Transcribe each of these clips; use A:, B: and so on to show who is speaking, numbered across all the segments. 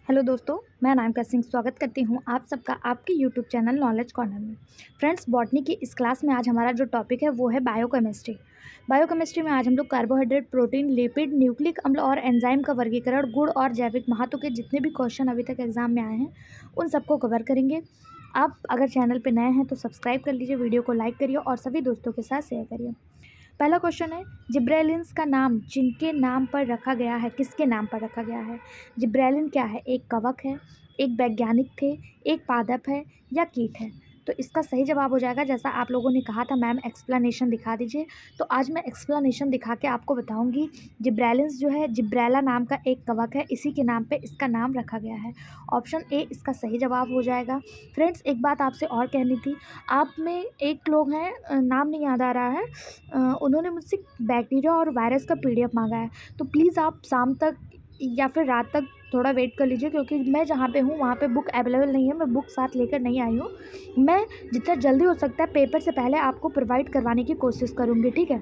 A: Hello दोस्तों, मैं अनामिका सिंह स्वागत करती हूँ आप सबका आपके यूट्यूब चैनल नॉलेज कॉर्नर में। फ्रेंड्स, बॉटनी की इस क्लास में आज हमारा जो टॉपिक है वो है बायोकेमिस्ट्री। बायोकेमिस्ट्री में आज हम लोग कार्बोहाइड्रेट, प्रोटीन, लिपिड, न्यूक्लिक अम्ल और एंजाइम का वर्गीकरण, गुण और जैविक महत्व के जितने भी क्वेश्चन अभी तक एग्जाम में आए हैं उन सबको कवर करेंगे। आप अगर चैनल पर नए हैं तो सब्सक्राइब कर लीजिए, वीडियो को लाइक करिए और सभी दोस्तों के साथ शेयर करिए। पहला क्वेश्चन है, जिब्रेलिन्स का नाम जिनके नाम पर रखा गया है, किसके नाम पर रखा गया है? जिब्रेलिन क्या है? एक कवक है, एक वैज्ञानिक थे, एक पादप है या कीट है? तो इसका सही जवाब हो जाएगा, जैसा आप लोगों ने कहा था मैम एक्सप्लेनेशन दिखा दीजिए, तो आज मैं एक्सप्लेनेशन दिखा के आपको बताऊंगी। जिब्रेलिन्स जो है, जिब्रेला नाम का एक कवक है, इसी के नाम पे इसका नाम रखा गया है। ऑप्शन ए इसका सही जवाब हो जाएगा। फ्रेंड्स, एक बात आपसे और कहनी थी, आप में एक लोग हैं, नाम नहीं याद आ रहा है, उन्होंने मुझसे बैक्टीरिया और वायरस का पीडीएफ मांगा है, तो प्लीज़ आप शाम तक या फिर रात तक थोड़ा वेट कर लीजिए, क्योंकि मैं जहाँ पे हूँ वहाँ पे बुक अवेलेबल नहीं है, मैं बुक साथ लेकर नहीं आई हूँ। मैं जितना जल्दी हो सकता है पेपर से पहले आपको प्रोवाइड करवाने की कोशिश करूँगी, ठीक है।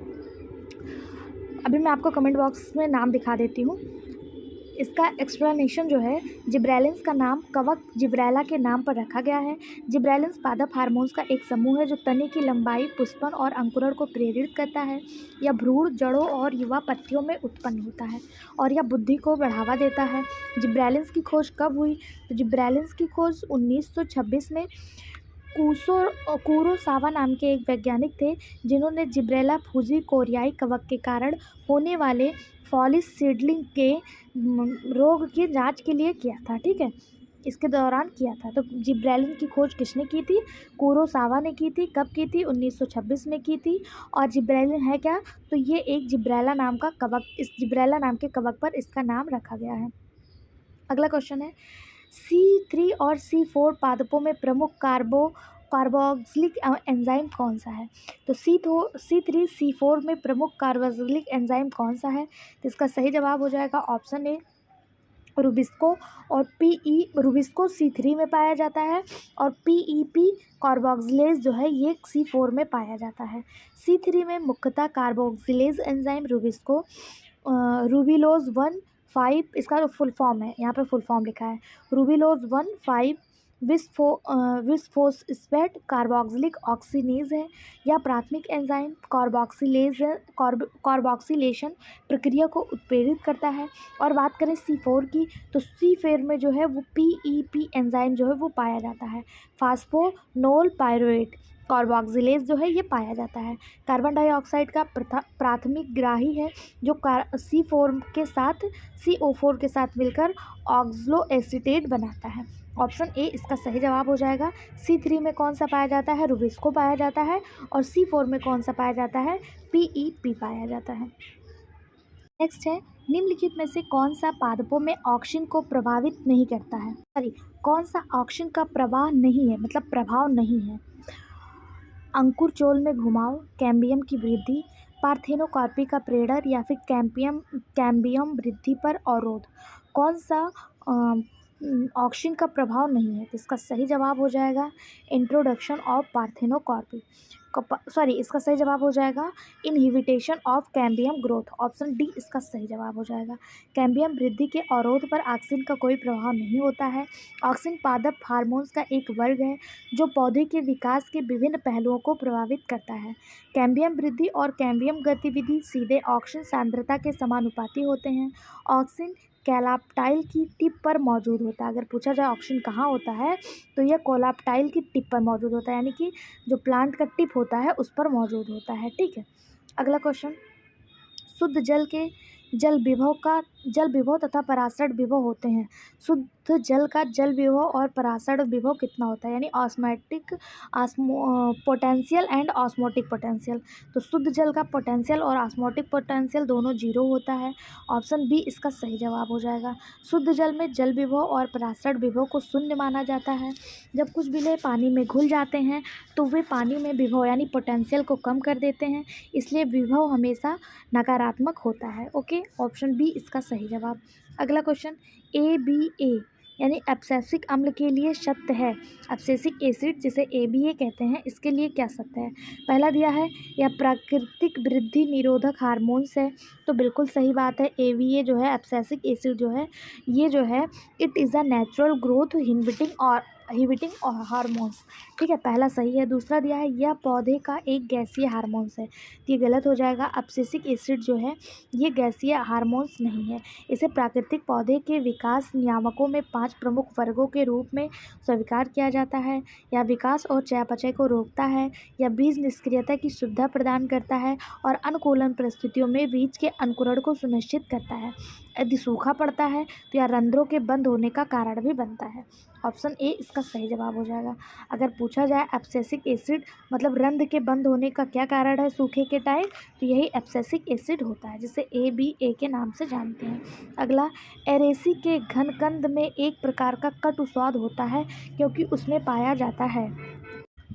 A: अभी मैं आपको कमेंट बॉक्स में नाम दिखा देती हूँ। इसका एक्सप्लेनेशन जो है, जिब्रेलिन्स का नाम कवक जिब्रेला के नाम पर रखा गया है। जिब्रेलिन्स पादप हार्मोन्स का एक समूह है जो तने की लंबाई, पुष्पन और अंकुरण को प्रेरित करता है। यह भ्रूण, जड़ों और युवा पत्तियों में उत्पन्न होता है और यह बुद्धि को बढ़ावा देता है। जिब्रेलिन्स की खोज कब हुई? तो जिब्रेलिन्स की खोज 1926 में कुरोसावा नाम के एक वैज्ञानिक थे, जिन्होंने जिब्रेला फूजी कोरियाई कवक के कारण होने वाले फॉलिस सीडलिंग के रोग की जांच के लिए किया था, ठीक है, इसके दौरान किया था। तो जिब्रेलिन की खोज किसने की थी? कुरोसावा ने की थी। कब की थी? 1926 में की थी। और जिब्रेलिन है क्या? तो ये एक जिब्रेला नाम का कवक, इस जिब्रेला नाम के कवक पर इसका नाम रखा गया है। अगला क्वेश्चन है, C3 और C4 पादपों में प्रमुख कार्बोक्सिलिक एंजाइम कौन सा है? तो C3 C4 में प्रमुख कार्बोक्सिलिक एंजाइम कौन सा है? तो इसका सही जवाब हो जाएगा ऑप्शन ए रुबिस्को। और रुबिस्को C3 में पाया जाता है और PEP कार्बोक्सिलेज जो है ये C4 में पाया जाता है। C3 में मुख्यतः कार्बोक्सिलेज एंजाइम रुबिस्को, रूबिलोज 1,5, इसका जो फुल फॉर्म है, यहाँ पे फुल फॉर्म लिखा है, रूबिलोज 1,5 विस्फोस्फेट कार्बोक्सिलिक ऑक्सीनेज है। यह प्राथमिक एंजाइम कार्बोक्सिलेशन प्रक्रिया को उत्प्रेरित करता है। और बात करें C4 की, तो C4 में जो है वो PEP एंजाइम जो है वो पाया जाता है, फास्फोनोल पायरुवेट कार्बोक्सिलेज जो है ये पाया जाता है। कार्बन डाइऑक्साइड का प्राथमिक ग्राही है, जो C4 के साथ CO4 के साथ मिलकर ऑक्सलो एसीटेट बनाता है। ऑप्शन ए इसका सही जवाब हो जाएगा। C3 में कौन सा पाया जाता है? रुबिस्को पाया जाता है। और C4 में कौन सा पाया जाता है? PEP पाया जाता है। नेक्स्ट है, निम्नलिखित में से कौन सा पादपों में ऑक्सीजन को प्रभावित नहीं करता है? सॉरी, कौन सा ऑक्सीजन का प्रवाह नहीं है, मतलब प्रभाव नहीं है? अंकुर चोल में घुमाव, कैम्बियम की वृद्धि, पार्थेनोकार्पी का प्रेरण या फिर कैम्बियम वृद्धि पर अवरोध। कौन सा ऑक्सीजन का प्रभाव नहीं है? तो इसका सही जवाब हो जाएगा इंट्रोडक्शन ऑफ पार्थेनोकार्पी, सॉरी, इसका सही जवाब हो जाएगा inhibition of cambium growth. Option D इसका सही जवाब हो जाएगा। कैम्बियम वृद्धि के अवरोध पर ऑक्सीजन का कोई प्रभाव नहीं होता है। ऑक्सीजन पादप हार्मोन्स का एक वर्ग है जो पौधे के विकास के विभिन्न पहलुओं को प्रभावित करता है। कैम्बियम वृद्धि और कैम्बियम गतिविधि सीधे ऑक्सीजन सांद्रता के समानुपाती होते हैं। ऑक्सीजन कैलाप्टाइल की टिप पर मौजूद होता है। अगर पूछा जाए ऑक्सीजन कहाँ होता है, तो यह कोलाप्टाइल की टिप पर मौजूद होता है, यानी कि जो प्लांट का टिप होता है उस पर मौजूद होता है, ठीक है। अगला क्वेश्चन, शुद्ध जल के जल विभव तथा पराशर विभव होते हैं। शुद्ध जल का जल विभव और पराशर विभव कितना होता है, यानी पोटेंशियल एंड ऑस्मोटिक पोटेंशियल। तो शुद्ध जल का पोटेंशियल और ऑस्मोटिक पोटेंशियल दोनों 0 होता है। ऑप्शन बी इसका सही जवाब हो जाएगा। शुद्ध जल में जल विभव और पराशर विभव को शून्य माना जाता है। जब कुछ विलेय पानी में घुल जाते हैं तो वे पानी में विभव यानी पोटेंशियल को कम कर देते हैं, इसलिए विभव हमेशा नकारात्मक होता है। ओके, ऑप्शन बी इसका सही जवाब। अगला क्वेश्चन, ABA यानी एब्सिसिक अम्ल के लिए सत्य है। एब्सिसिक एसिड जिसे ABA कहते हैं, इसके लिए क्या सत्य है? पहला दिया है यह प्राकृतिक वृद्धि निरोधक हार्मोन्स है, तो बिल्कुल सही बात है। ABA जो है एब्सिसिक एसिड जो है, ये जो है it is a natural growth inhibiting hormones. ठीक है, पहला सही है। दूसरा दिया है यह पौधे का एक गैसीय हार्मोन्स है, तो ये गलत हो जाएगा। एब्सिसिक एसिड जो है ये गैसीय हार्मोन्स नहीं है। इसे प्राकृतिक पौधे के विकास नियामकों में 5 प्रमुख वर्गों के रूप में स्वीकार किया जाता है। यह विकास और चयापचय को रोकता है, यह बीज निष्क्रियता की सुविधा प्रदान करता है और अनुकूलन परिस्थितियों में बीज के अंकुरण को सुनिश्चित करता है। यदि सूखा पड़ता है तो यह रंध्रों के बंद होने का कारण भी बनता है। ऑप्शन ए इसका सही जवाब हो जाएगा। अगर पूछा जाए एब्सिसिक एसिड मतलब रंध्र के बंद होने का क्या कारण है सूखे के टाइम, तो यही एब्सिसिक एसिड होता है, जिसे ABA के नाम से जानते हैं। अगला, एरेसी के घनकंद में एक प्रकार का कटु स्वाद होता है क्योंकि उसमें पाया जाता है।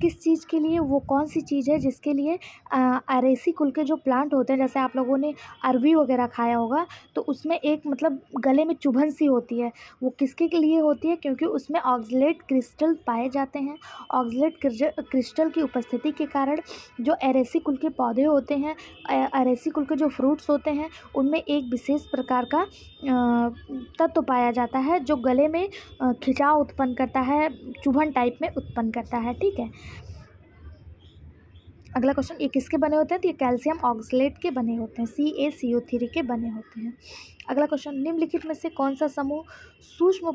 A: किस चीज़ के लिए? वो कौन सी चीज़ है जिसके लिए अरेसी कुल के जो प्लांट होते हैं, जैसे आप लोगों ने अरवी वगैरह खाया होगा, तो उसमें एक मतलब गले में चुभन सी होती है, वो किसके के लिए होती है? क्योंकि उसमें ऑक्सलेट क्रिस्टल पाए जाते हैं। ऑक्सलेट क्रिस्टल की उपस्थिति के कारण जो एरेसी कुल के पौधे होते हैं, एरेसी कुल के जो फ्रूट्स होते हैं, उनमें एक विशेष प्रकार का तत्व पाया जाता है जो गले में खिंचाव उत्पन्न करता है, चुभन टाइप में उत्पन्न करता है। ठीक है, अगला क्वेश्चन, ये किसके बने होते हैं? तो ये कैल्शियम ऑक्सलेट के बने होते हैं, CaCO3 के बने होते हैं। अगला क्वेश्चन, निम्नलिखित में से कौन सा समूह सूक्ष्म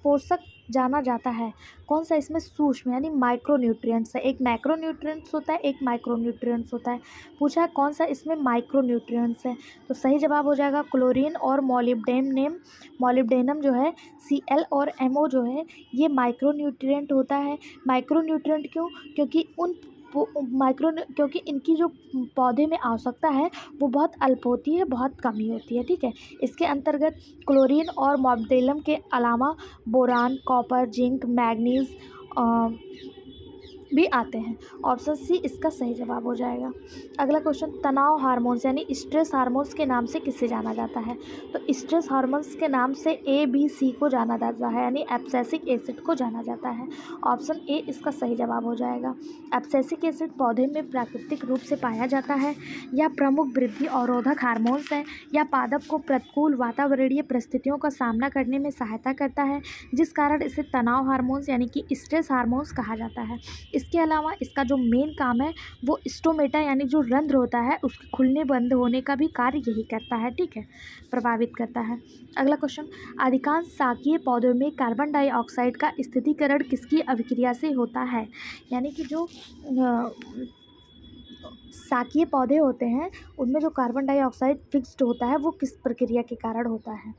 A: पोषक जाना जाता है? कौन सा इसमें सूक्ष्म यानी माइक्रोन्यूट्रिएंट्स है? एक मैक्रोन्यूट्रिएंट्स होता है, एक माइक्रोन्यूट्रिएंट्स होता है। पूछा है कौन सा इसमें माइक्रोन्यूट्रिएंट्स है, तो सही जवाब हो जाएगा क्लोरीन और मॉलिब्डेनम जो है Cl और MO जो है ये माइक्रोन्यूट्रिएंट होता है। माइक्रोन्यूट्रिएंट क्यों? क्योंकि इनकी जो पौधे में आवश्यकता है वो बहुत अल्प होती है, बहुत कमी होती है। ठीक है, इसके अंतर्गत क्लोरीन और मॉलिब्डेनम के अलावा बोरान, कॉपर, जिंक, मैग्नीज भी आते हैं। ऑप्शन सी इसका सही जवाब हो जाएगा। अगला क्वेश्चन, तनाव हार्मोन्स यानी स्ट्रेस हार्मोन्स के नाम से किसे जाना जाता है? तो स्ट्रेस हार्मोन्स के नाम से ABC को जाना जाता है, यानी एब्सिसिक एसिड को जाना जाता है। ऑप्शन ए इसका सही जवाब हो जाएगा। एब्सिसिक एसिड पौधे में प्राकृतिक रूप से पाया जाता है। यह प्रमुख वृद्धि अवरोधक हार्मोन्स है। यह पादप को प्रतिकूल वातावरणीय परिस्थितियों का सामना करने में सहायता करता है, जिस कारण इसे तनाव हार्मोन्स यानी कि स्ट्रेस हार्मोन्स कहा जाता है। इसके अलावा इसका जो मेन काम है वो स्टोमेटा यानी जो रंध्र होता है उसके खुलने बंद होने का भी कार्य यही करता है। ठीक है, प्रभावित करता है। अगला क्वेश्चन, अधिकांश शाकीय पौधों में कार्बन डाइऑक्साइड का स्थिरीकरण किसकी अभिक्रिया से होता है? यानी कि जो शाकीय पौधे होते हैं उनमें जो कार्बन डाइऑक्साइड फिक्स्ड होता है वो किस प्रक्रिया के कारण होता है?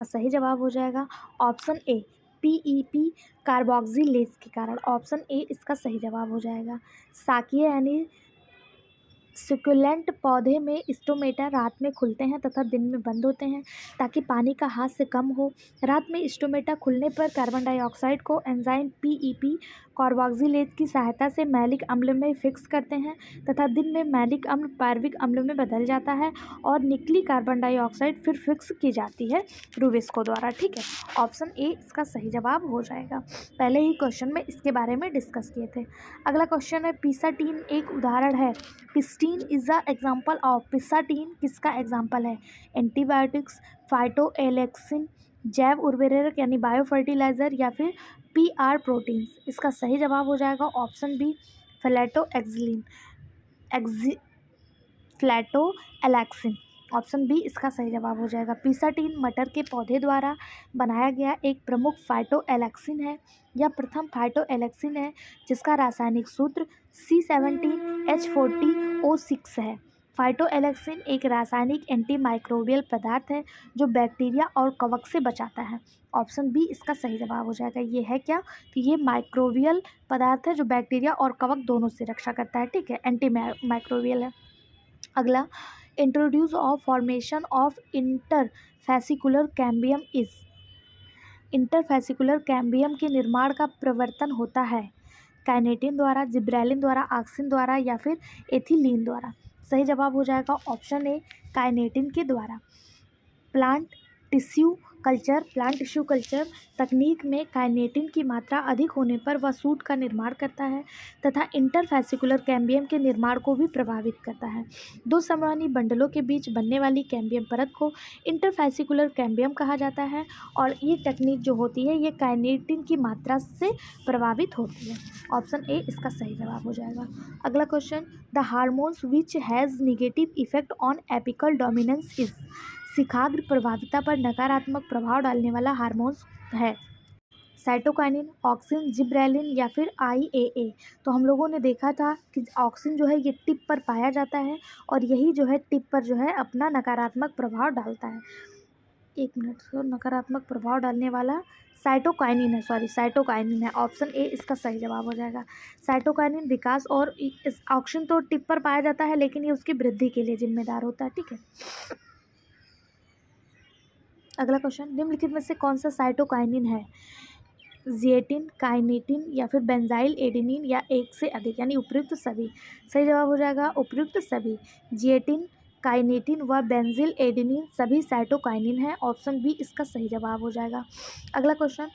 A: सही जवाब हो जाएगा ऑप्शन ए PEP कार्बोक्सिलेज के कारण। ऑप्शन ए इसका सही जवाब हो जाएगा। शाकीय यानी सुकुलेंट पौधे में स्टोमेटा रात में खुलते हैं तथा दिन में बंद होते हैं ताकि पानी का हाथ से कम हो। रात में स्टोमेटा खुलने पर कार्बन डाइऑक्साइड को एंजाइम PEP कार्बोक्सिलेज की सहायता से मैलिक अम्ल में फिक्स करते हैं तथा दिन में मैलिक अम्ल पार्विक अम्ल में बदल जाता है और निकली कार्बन डाइऑक्साइड फिर फिक्स की जाती है रूबिस्को द्वारा। ठीक है, ऑप्शन ए इसका सही जवाब हो जाएगा। पहले ही क्वेश्चन में इसके बारे में डिस्कस किए थे। अगला क्वेश्चन है, पिसाटीन एक उदाहरण है। पिस्टीन इज़ अ एग्जाम्पल ऑफ। पिसाटीन किसका एग्जाम्पल है? एंटीबायोटिक्स, फाइटोएलेक्सिन, जैव उर्वरक यानी बायो फर्टिलाइज़र या फिर PR प्रोटीन्स। इसका सही जवाब हो जाएगा ऑप्शन बी फ्लैटोएलेक्सिन। ऑप्शन बी इसका सही जवाब हो जाएगा। पिसाटीन मटर के पौधे द्वारा बनाया गया एक प्रमुख फाइटोएलेक्सिन है। यह प्रथम फाइटोएलेक्सिन है जिसका रासायनिक सूत्र C17H40O6 है। फाइटोएलेक्सिन एक रासायनिक एंटीमाइक्रोबियल पदार्थ है जो बैक्टीरिया और कवक से बचाता है। ऑप्शन बी इसका सही जवाब हो जाएगा। ये है क्या? तो ये माइक्रोबियल पदार्थ है जो बैक्टीरिया और कवक दोनों से रक्षा करता है। ठीक है, एंटी माइक्रोबियल है। अगला, introduce of formation of interfascicular cambium is. Interfascicular cambium के निर्माण का प्रवर्तन होता है काइनेटिन द्वारा, जिब्रेलिन द्वारा, ऑक्सिन द्वारा या फिर एथिलीन द्वारा। सही जवाब हो जाएगा ऑप्शन ए काइनेटिन के द्वारा। Plant tissue culture plant tissue culture तकनीक में काइनेटिन की मात्रा अधिक होने पर वह सूट का निर्माण करता है तथा इंटरफेसिकुलर कैम्बियम के निर्माण को भी प्रभावित करता है। दो समस्थानिक बंडलों के बीच बनने वाली कैम्बियम परत को इंटरफेसिकुलर कैम्बियम कहा जाता है और ये तकनीक जो होती है ये काइनेटिन की मात्रा से प्रभावित होती है। ऑप्शन ए इसका सही जवाब हो जाएगा। अगला question, the hormones which has negative effect on apical dominance is. शिखाग्र प्रभाविता पर नकारात्मक प्रभाव डालने वाला हार्मोन्स है साइटोकाइनिन, ऑक्सिन, जिब्रेलिन या फिर IAA। तो हम लोगों ने देखा था कि ऑक्सिन जो है ये टिप पर पाया जाता है और यही जो है टिप पर जो है अपना नकारात्मक प्रभाव डालता है। एक मिनट, नकारात्मक प्रभाव डालने वाला साइटोकाइनिन है, साइटोकाइनिन है। ऑप्शन ए इसका सही जवाब हो जाएगा। साइटोकाइनिन विकास और इस ऑक्सिन तो टिप पर पाया जाता है लेकिन ये उसकी वृद्धि के लिए जिम्मेदार होता है। ठीक है, अगला क्वेश्चन, निम्नलिखित में से कौन सा साइटोकाइनिन है? जिएटिन, काइनेटिन या फिर बेंजाइल एडेनिन या एक से अधिक, यानी उपयुक्त सभी। सही जवाब हो जाएगा उपयुक्त सभी। जिएटिन, काइनेटिन व बेंजिल एडेनिन सभी साइटोकाइनिन है। ऑप्शन बी इसका सही जवाब हो जाएगा। अगला क्वेश्चन,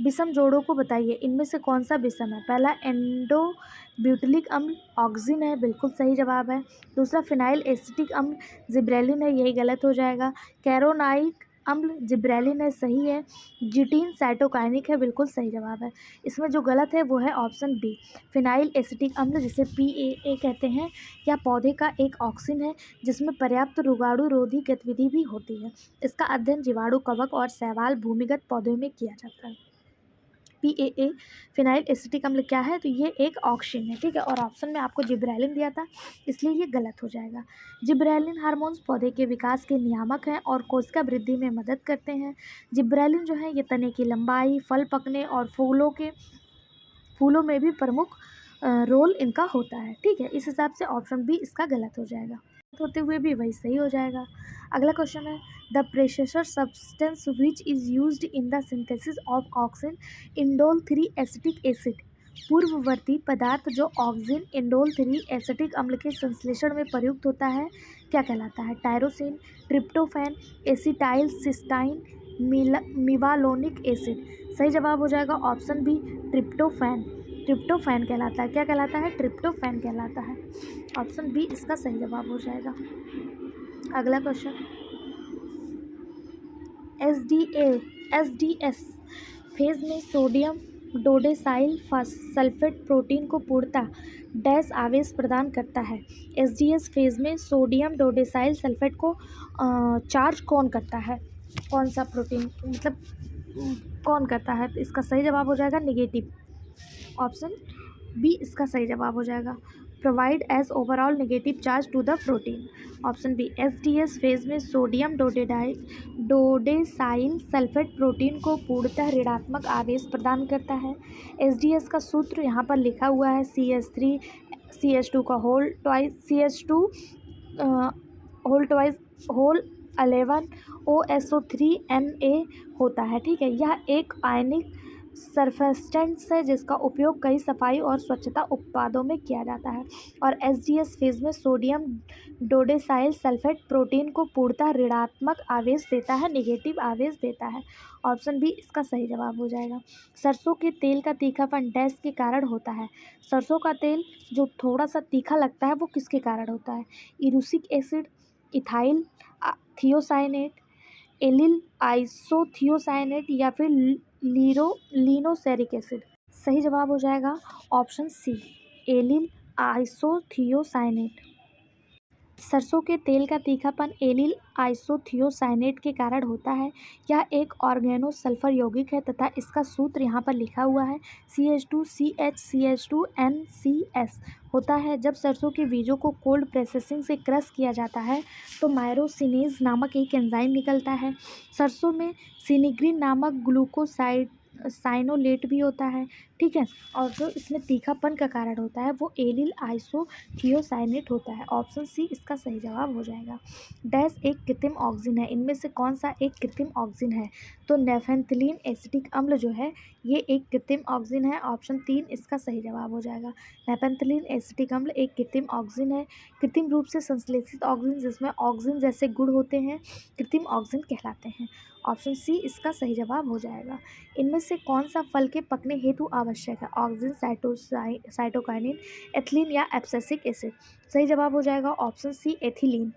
A: विषम जोड़ों को बताइए, इनमें से कौन सा विषम है? पहला एंडो ब्यूटिलिक अम्ल ऑक्सिन है, बिल्कुल सही जवाब है। दूसरा फिनाइल एसिटिक अम्ल जिब्रेलिन है, यही गलत हो जाएगा। कैरोनाइक अम्ल जिब्रेलिन है, सही है। जिटीन साइटोकाइनिक है, बिल्कुल सही जवाब है। इसमें जो गलत है वो है ऑप्शन बी फिनाइल एसिटिक अम्ल, जिसे PAA कहते हैं। यह पौधे का एक ऑक्सिन है जिसमें पर्याप्त रोगाणु रोधी गतिविधि भी होती है। इसका अध्ययन जीवाणु, कवक और शैवाल भूमिगत पौधों में किया जाता है। PAA फिनाइल एसिटिक अम्ल क्या है? तो ये एक ऑक्सिन है। ठीक है, और ऑप्शन में आपको जिब्रेलिन दिया था इसलिए ये गलत हो जाएगा। जिब्रेलिन हार्मोन्स पौधे के विकास के नियामक हैं और कोशिका वृद्धि में मदद करते हैं। जिब्रेलिन जो है ये तने की लंबाई, फल पकने और फूलों में भी प्रमुख रोल इनका होता है। ठीक है, इस हिसाब से ऑप्शन बी इसका गलत हो जाएगा, होते हुए भी वही सही हो जाएगा। अगला क्वेश्चन है, the pressure substance which is used in the synthesis of auxin indole 3 acetic acid. पूर्ववर्ती पदार्थ जो ऑक्सिन इंडोल 3 एसिटिक अम्ल के संश्लेषण में प्रयुक्त होता है क्या कहलाता है? Tyrosine, tryptophan, acetyl cysteine, mevalonic acid. सही जवाब हो जाएगा ऑप्शन बी ट्रिप्टोफैन। ट्रिप्टोफैन कहलाता है, क्या कहलाता है? ट्रिप्टोफैन कहलाता है। ऑप्शन बी इसका सही जवाब हो जाएगा। अगला क्वेश्चन, SDS फेज में सोडियम डोडेसाइल सल्फेट प्रोटीन को पूर्णतः डैश आवेश प्रदान करता है। SDS फेज में सोडियम डोडेसाइल सल्फेट को चार्ज कौन करता है? कौन सा प्रोटीन, मतलब कौन करता है? तो इसका सही जवाब हो जाएगा निगेटिव। ऑप्शन बी इसका सही जवाब हो जाएगा। Provide as overall negative charge to the protein. Option B SDS phase में सोडियम डोडेसाइल सल्फेट प्रोटीन को पूर्णतः ऋणात्मक आवेश प्रदान करता है। SDS का सूत्र यहाँ पर लिखा हुआ है CH3 CH2 का होल ट्वाइस होल 11 OSO3Na होता है। ठीक है, यह एक आयनिक सरफेक्टेंट है जिसका उपयोग कई सफाई और स्वच्छता उत्पादों में किया जाता है। और SDS फेज में सोडियम डोडेसाइल सल्फेट प्रोटीन को पूर्णतः ऋणात्मक आवेश देता है, नेगेटिव आवेश देता है। ऑप्शन बी इसका सही जवाब हो जाएगा। सरसों के तेल का तीखापन डैश के कारण होता है। सरसों का तेल जो थोड़ा सा तीखा लगता है वो किसके कारण होता है? इरूसिक एसिड, इथाइल थियोसाइनेट, एलिल आइसोथियोसाइनेट या फिर लिनोसेरिक एसिड। सही जवाब हो जाएगा ऑप्शन सी एलिल आइसोथियोसाइनेट। सरसों के तेल का तीखापन एलिल आइसोथियोसाइनेट के कारण होता है। यह एक ऑर्गेनो सल्फर यौगिक है तथा इसका सूत्र यहाँ पर लिखा हुआ है CH2CH2NCS होता है। जब सरसों के बीजों को कोल्ड प्रोसेसिंग से क्रश किया जाता है तो मायरोसिनेज नामक एक एंजाइम निकलता है। सरसों में सिनिग्रीन नामक ग्लूकोसाइनोलेट भी होता है। ठीक है। और जो इसमें तीखापन का कारण होता है वो एलिल आइसोथियोसाइनेट होता है। ऑप्शन सी इसका सही जवाब हो जाएगा। डैश एक कृत्रिम ऑक्सीजन है, इनमें से कौन सा एक कृत्रिम ऑक्सीजन है? तो नेफेंथलीन एसिटिक अम्ल जो है ये एक कृत्रिम ऑक्सीजन है। ऑप्शन 3 इसका सही जवाब हो जाएगा। नेफेंथलीन एसिटिक अम्ल एक कृत्रिम ऑक्सीजन है। कृत्रिम रूप से संश्लेषित ऑक्सीजन जिसमें ऑक्सीजन जैसे गुण होते हैं कृत्रिम ऑक्सीजन कहलाते हैं। ऑप्शन सी इसका सही जवाब हो जाएगा। इनमें से कौन सा फल के पकने हेतु आवश्यक है? ऑक्सीजन, साइटोकाइनिन, एथिलीन या एब्सिसिक एसिड? सही जवाब हो जाएगा ऑप्शन सी एथिलीन।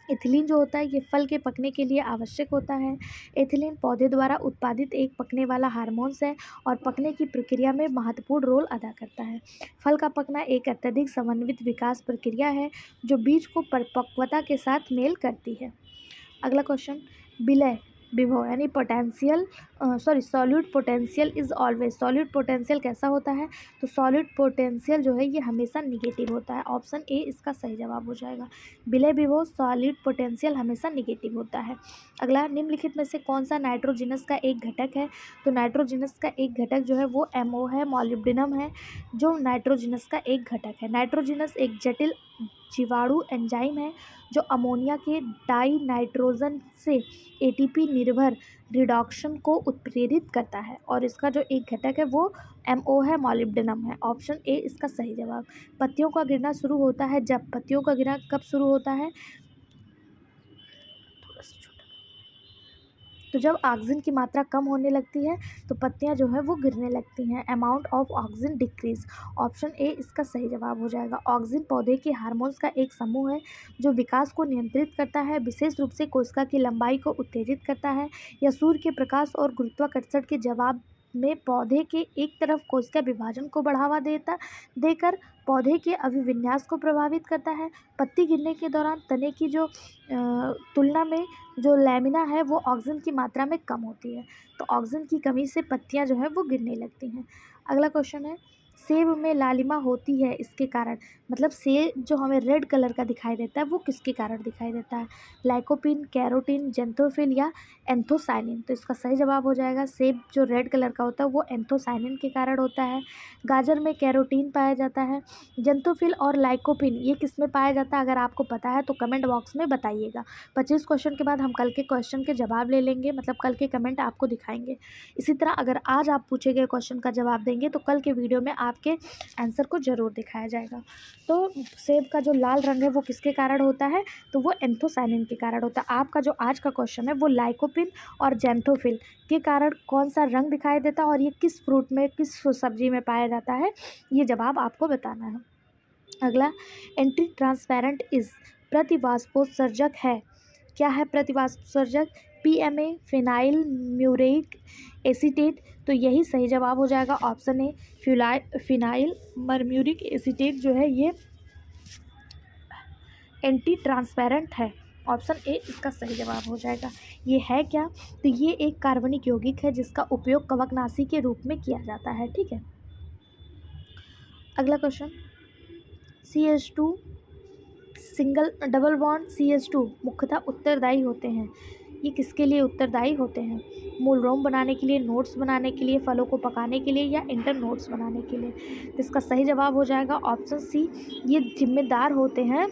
A: एथिलीन जो होता है ये फल के पकने के लिए आवश्यक होता है। एथिलीन पौधे द्वारा उत्पादित एक पकने वाला हार्मोन्स है और पकने की प्रक्रिया में महत्वपूर्ण रोल अदा करता है। फल का पकना एक अत्यधिक समन्वित विकास प्रक्रिया है जो बीज को परिपक्वता के साथ मेल करती है। अगला क्वेश्चन, विलय विभव यानी potential solute potential is always. Solute potential कैसा होता है? तो सॉल्यूट पोटेंशियल जो है ये हमेशा निगेटिव होता है। ऑप्शन ए इसका सही जवाब हो जाएगा। विलय विभव सॉल्यूट पोटेंशियल हमेशा निगेटिव होता है। अगला, निम्नलिखित में से कौन सा नाइट्रोजिनस का एक घटक है? तो नाइट्रोजिनस का एक घटक जो है वो एमओ है, मॉलिब्डेनम है जो नाइट्रोजिनस का एक घटक है। नाइट्रोजिनस एक जटिल जीवाणु एंजाइम है जो अमोनिया के डाई नाइट्रोजन से एटीपी निर्भर रिडॉक्शन को उत्प्रेरित करता है और इसका जो एक घटक है वो एमओ है, मॉलिब्डेनम है। ऑप्शन ए इसका सही जवाब। पत्तियों का गिरना शुरू होता है जब पत्तियों का गिरना कब शुरू होता है? थोड़ा सा छोटा। तो जब ऑक्सीजन की मात्रा कम होने लगती है तो पत्तियां जो है वो गिरने लगती हैं। Amount of oxygen decrease. Option A इसका सही जवाब हो जाएगा। ऑक्सीजन पौधे के हार्मोन्स का एक समूह है जो विकास को नियंत्रित करता है, विशेष रूप से कोशिका की लंबाई को उत्तेजित करता है या सूर्य के प्रकाश और गुरुत्वाकर्षण के जवाब में पौधे के एक तरफ कोशिका विभाजन को बढ़ावा देकर पौधे के अभिविन्यास को प्रभावित करता है। पत्ती गिरने के दौरान तने की जो तुलना में जो लैमिना है वो ऑक्सीजन की मात्रा में कम होती है, तो ऑक्सीजन की कमी से पत्तियां जो है वो गिरने लगती हैं। अगला क्वेश्चन है, सेब में लालिमा होती है इसके कारण, मतलब सेब जो हमें रेड कलर का दिखाई देता है वो किसके कारण दिखाई देता है? लाइकोपिन, कैरोटीन, जेंथोफिल या एंथोसाइनिन? तो इसका सही जवाब हो जाएगा सेब जो रेड कलर का होता है वो एंथोसाइनिन के कारण होता है। गाजर में कैरोटीन पाया जाता है। जेंथोफिल और लाइकोपिन ये किस में पाया जाता है? अगर आपको पता है तो कमेंट बॉक्स में बताइएगा। 25 क्वेश्चन के बाद हम कल के क्वेश्चन के जवाब ले लेंगे, मतलब कल के कमेंट आपको दिखाएंगे। इसी तरह अगर आज आप पूछे गए क्वेश्चन का जवाब देंगे तो कल के वीडियो में आपके आंसर को ज़रूर दिखाया जाएगा। तो सेब का जो लाल रंग है वो किसके कारण होता है? तो वो एंथोसाइनिन के कारण होता है। आपका जो आज का क्वेश्चन है वो लाइकोपिन और जेंथोफिल के कारण कौन सा रंग दिखाई देता है और ये किस फ्रूट में, किस सब्जी में पाया जाता है, ये जवाब आपको बताना है। अगला, एंटी ट्रांसपेरेंट इज प्रतिवाष्पोत्सर्जक है। क्या है प्रतिवाष्पोत्सर्जक? PMA, phenyl mercuric acetate. तो यही सही जवाब हो जाएगा option A phenyl mercuric acetate जो है ये एंटी ट्रांसपेरेंट है। ऑप्शन ए इसका सही जवाब हो जाएगा। ये है क्या? तो ये एक कार्बनिक यौगिक है जिसका उपयोग कवकनाशी के रूप में किया जाता है। ठीक है। अगला question, CH2 single double bond CH2 मुख्यतः उत्तरदायी होते हैं। ये किसके लिए उत्तरदायी होते हैं? मूल रोम बनाने के लिए, नोट्स बनाने के लिए, फलों को पकाने के लिए या इंटर नोट्स बनाने के लिए? तो इसका सही जवाब हो जाएगा ऑप्शन सी, ये जिम्मेदार होते हैं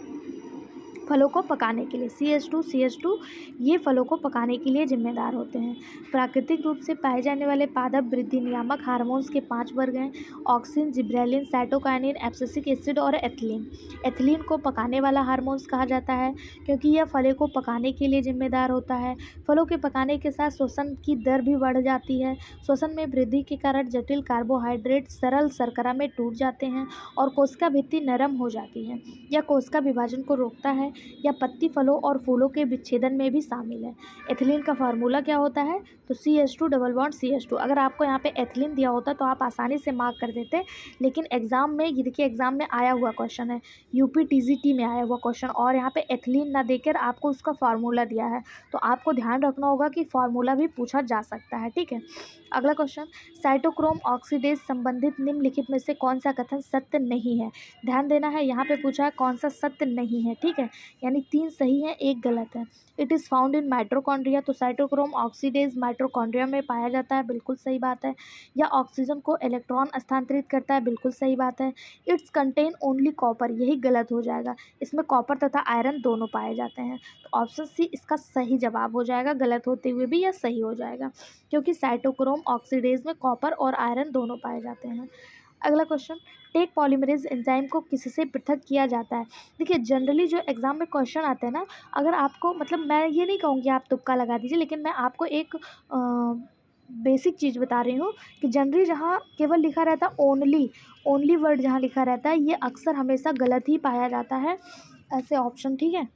A: फलों को पकाने के लिए। CH2 ये फलों को पकाने के लिए जिम्मेदार होते हैं। प्राकृतिक रूप से पाए जाने वाले पादप वृद्धि नियामक हार्मोन्स के 5 वर्ग हैं: auxin, gibberellin, cytokinin, abscisic acid और एथिलीन। एथिलीन को पकाने वाला हार्मोन्स कहा जाता है क्योंकि यह फलों को पकाने के लिए जिम्मेदार होता है। फलों के पकाने के साथ श्वसन की दर भी बढ़ जाती है। श्वसन में वृद्धि के कारण जटिल कार्बोहाइड्रेट सरल शर्करा में टूट जाते हैं और कोशिका भित्ति नरम हो जाती है। यह कोशिका विभाजन को रोकता है या पत्ती, फलों और फूलों के विच्छेदन में भी शामिल है। एथिलीन का फार्मूला क्या होता है? तो CH2 डबल बॉन्ड CH2। अगर आपको यहाँ पे एथिलीन दिया होता तो आप आसानी से मार्क कर देते, लेकिन एग्जाम में ये देखिए, एग्जाम में आया हुआ क्वेश्चन है, UPTGT में आया हुआ क्वेश्चन, और यहाँ पे एथिलीन ना देकर आपको उसका फार्मूला दिया है, तो आपको ध्यान रखना होगा कि फार्मूला भी पूछा जा सकता है। ठीक है। अगला क्वेश्चन, साइटोक्रोम ऑक्सीडेज संबंधित निम्नलिखित में से कौन सा कथन सत्य नहीं है? ध्यान देना है, यहाँ पे पूछा है कौन सा सत्य नहीं है। ठीक है। यानी 3 सही हैं, 1 गलत है। It is found in mitochondria, तो साइटोक्रोम ऑक्सीडेज माइटोकॉन्ड्रिया में पाया जाता है, बिल्कुल सही बात है। या ऑक्सीजन को इलेक्ट्रॉन स्थानांतरित करता है, बिल्कुल सही बात है। इट्स कंटेन ओनली कॉपर, यही गलत हो जाएगा। इसमें कॉपर तथा आयरन दोनों पाए जाते हैं, तो ऑप्शन सी इसका सही जवाब हो जाएगा, गलत होते हुए भी यह सही हो जाएगा, क्योंकि साइटोक्रोम ऑक्सीडेज में कॉपर और आयरन दोनों पाए जाते हैं। अगला क्वेश्चन, टेक पॉलीमरेज एंजाइम को किससे पृथक किया जाता है? देखिए जनरली जो एग्जाम में क्वेश्चन आते हैं ना, अगर आपको मतलब मैं ये नहीं कहूँगी आप तुक्का लगा दीजिए, लेकिन मैं आपको एक बेसिक चीज़ बता रही हूँ कि जनरली जहाँ केवल लिखा रहता है ओनली वर्ड जहाँ लिखा रहता है, ये अक्सर हमेशा गलत ही पाया जाता है ऐसे ऑप्शन, ठीक है।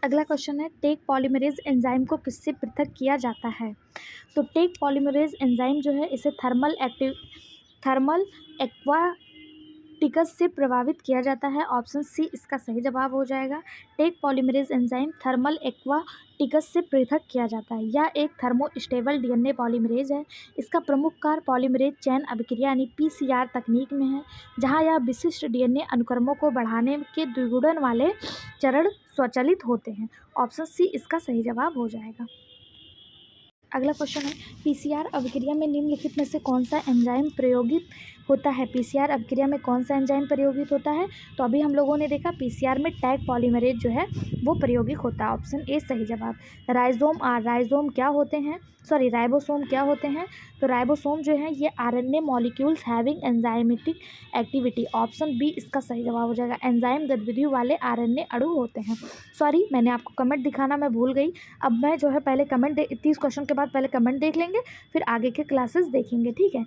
A: अगला क्वेश्चन है, टेक पॉलीमरेज एंजाइम को किससे पृथक किया जाता है? तो टेक पॉलीमरेज एंजाइम जो है इसे थर्मल एक्वाटिकस से प्रभावित किया जाता है, ऑप्शन सी इसका सही जवाब हो जाएगा। Taq polymerase enzyme thermal aquaticus से पृथक किया जाता है। यह एक थर्मोस्टेबल डीएनए पॉलीमरेज है। इसका प्रमुख कार्य पॉलीमरेज चैन अभिक्रिया यानी पीसीआर तकनीक में है, जहां यह विशिष्ट डीएनए अनुक्रमों को बढ़ाने के द्विगुणन वाले चरण स्वचालित होते हैं, ऑप्शन सी इसका सही जवाब हो जाएगा। अगला क्वेश्चन है, पीसीआर अभिक्रिया में निम्नलिखित में से कौन सा एंजाइम प्रयोगित होता है? पीसीआर अभिक्रिया में कौन सा एंजाइम प्रयोगित होता है? तो अभी हम लोगों ने देखा पीसीआर में टैग पॉलीमरेज जो है वो प्रयोगित होता है, ऑप्शन ए सही जवाब। राइजोम क्या होते हैं, सॉरी राइबोसोम क्या होते हैं? तो राइबोसोम जो है ये RNA molecules having enzymatic activity, option B इसका सही जवाब हो जाएगा। एंजाइम गतिविधि वाले आरएनए अणु होते हैं। सॉरी मैंने आपको कमेंट दिखाना मैं भूल गई। अब मैं जो है पहले कमेंट 30 क्वेश्चन के बाद पहले कमेंट देख लेंगे, फिर आगे के क्लासेस देखेंगे, ठीक है।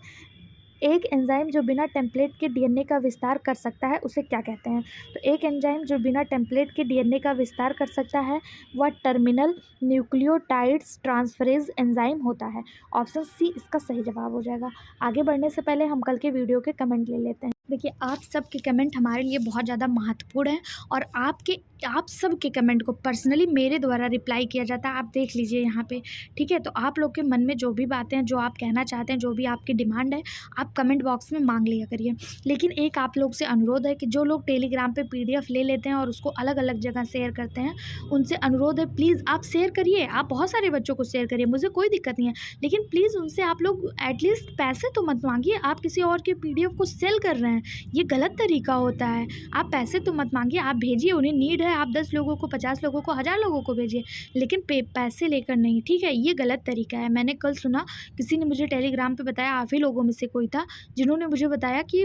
A: एक एंजाइम जो बिना टेम्पलेट के डीएनए का विस्तार कर सकता है उसे क्या कहते हैं? तो एक एंजाइम जो बिना टेम्पलेट के डीएनए का विस्तार कर सकता है वह टर्मिनल न्यूक्लियोटाइड्स ट्रांसफरेज एंजाइम होता है, ऑप्शन सी इसका सही जवाब हो जाएगा। आगे बढ़ने से पहले हम कल के वीडियो के कमेंट ले लेते हैं। देखिए आप सबके कमेंट हमारे लिए बहुत ज़्यादा महत्वपूर्ण है और आप सब के कमेंट को पर्सनली मेरे द्वारा रिप्लाई किया जाता है, आप देख लीजिए यहाँ पे, ठीक है। तो आप लोग के मन में जो भी बातें हैं, जो आप कहना चाहते हैं, जो भी आपकी डिमांड है, आप कमेंट बॉक्स में मांग लिया करिए। लेकिन एक आप लोग से अनुरोध है कि जो लोग टेलीग्राम पे पीडीएफ ले लेते हैं और उसको अलग अलग जगह शेयर करते हैं, उनसे अनुरोध है प्लीज़ आप शेयर करिए, आप बहुत सारे बच्चों को शेयर करिए, मुझे कोई दिक्कत नहीं है, लेकिन प्लीज़ उनसे आप लोग एटलीस्ट पैसे तो मत मांगिए। आप किसी और के पीडीएफ को सेल कर रहे हैं, ये गलत तरीका होता है। आप पैसे तो मत मांगिए, आप भेजिए, उन्हें नीड है, आप 10 लोगों को, 50 लोगों को, 1000 लोगों को भेजिए, लेकिन पैसे लेकर नहीं, ठीक है। ये गलत तरीका है। मैंने कल सुना किसी ने मुझे टेलीग्राम पे बताया, आप ही लोगों में से कोई था जिन्होंने मुझे बताया कि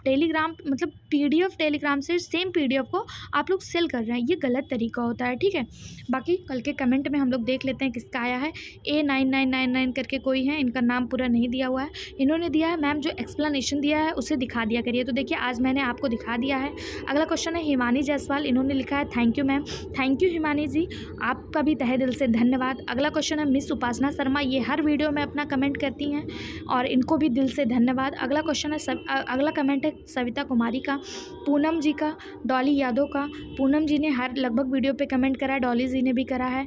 A: टेलीग्राम मतलब पीडीएफ टेलीग्राम से सेम पीडीएफ को आप लोग सेल कर रहे हैं, ये गलत तरीका होता है, ठीक है। बाकी कल के कमेंट में हम लोग देख लेते हैं किसका आया है। A9999 करके कोई है, इनका नाम पूरा नहीं दिया हुआ है, इन्होंने दिया है मैम जो एक्सप्लेनेशन दिया है उसे दिखा दिया करिए। तो देखिए आज मैंने आपको दिखा दिया है। अगला क्वेश्चन है हिमानी जायसवाल, इन्होंने लिखा है thank you ma'am. Thank you Himani ji, आपका भी तहे दिल से धन्यवाद। अगला क्वेश्चन है मिस उपासना शर्मा, ये हर वीडियो में अपना कमेंट करती हैं और इनको भी दिल से धन्यवाद। अगला क्वेश्चन है अगला कमेंट है सविता कुमारी का, पूनम जी का, डॉली यादव का। पूनम जी ने हर लगभग वीडियो पे कमेंट करा है, डॉली जी ने भी करा है।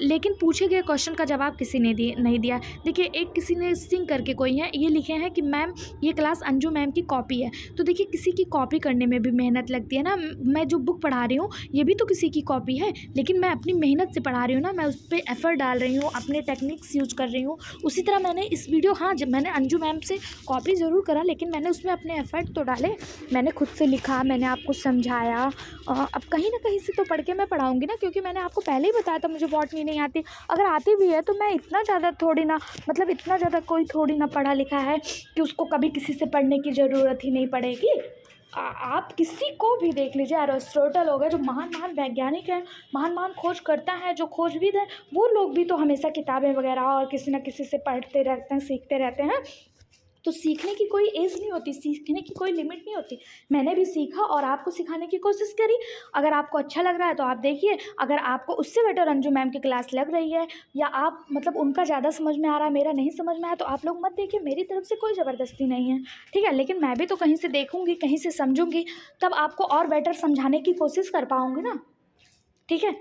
A: लेकिन पूछे गए क्वेश्चन का जवाब किसी ने नहीं दिया। देखिए एक किसी ने सिंह करके कोई है, ये लिखे हैं कि मैम ये क्लास अंजू मैम की कॉपी है। तो देखिए किसी की कॉपी करने में भी मेहनत लगती है ना, मैं जो बुक पढ़ा रही हूँ ये भी तो किसी की कॉपी है, लेकिन मैं अपनी मेहनत से पढ़ा रही हूँ ना, मैं उस पर एफर्ट डाल रही हूँ, अपने टेक्निक्स यूज कर रही हूँ। उसी तरह मैंने इस वीडियो, हाँ जब मैंने अंजू मैम से कॉपी ज़रूर करा, लेकिन मैंने उसमें अपने एफर्ट तो डाले, मैंने खुद से लिखा, मैंने आपको समझाया। अब कहीं ना कहीं से तो पढ़ के मैं पढ़ाऊँगी ना, क्योंकि मैंने आपको पहले ही बताया था मुझे बॉटनी नहीं आती। अगर आती भी है तो मैं इतना ज़्यादा थोड़ी ना, मतलब इतना ज़्यादा कोई थोड़ी ना पढ़ा लिखा है कि उसको कभी किसी से पढ़ने की ज़रूरत ही नहीं पड़ेगी। आप किसी को भी देख लीजिए, एरिस्टोटल हो गए जो महान वैज्ञानिक हैं, महान खोजकर्ता हैं, जो खोजविद हैं, वो लोग भी तो हमेशा किताबें वगैरह और किसी न किसी से पढ़ते रहते हैं, सीखते रहते हैं। तो सीखने की कोई एज नहीं होती, सीखने की कोई लिमिट नहीं होती। मैंने भी सीखा और आपको सिखाने की कोशिश करी। अगर आपको अच्छा लग रहा है तो आप देखिए, अगर आपको उससे बेटर अंजू मैम की क्लास लग रही है या आप मतलब उनका ज़्यादा समझ में आ रहा है, मेरा नहीं समझ में आया, तो आप लोग मत देखिए, मेरी तरफ से कोई ज़बरदस्ती नहीं है, ठीक है। लेकिन मैं भी तो कहीं से देखूँगी, कहीं से समझूँगी, तब आपको और बेटर समझाने की कोशिश कर पाऊँगी ना, ठीक है।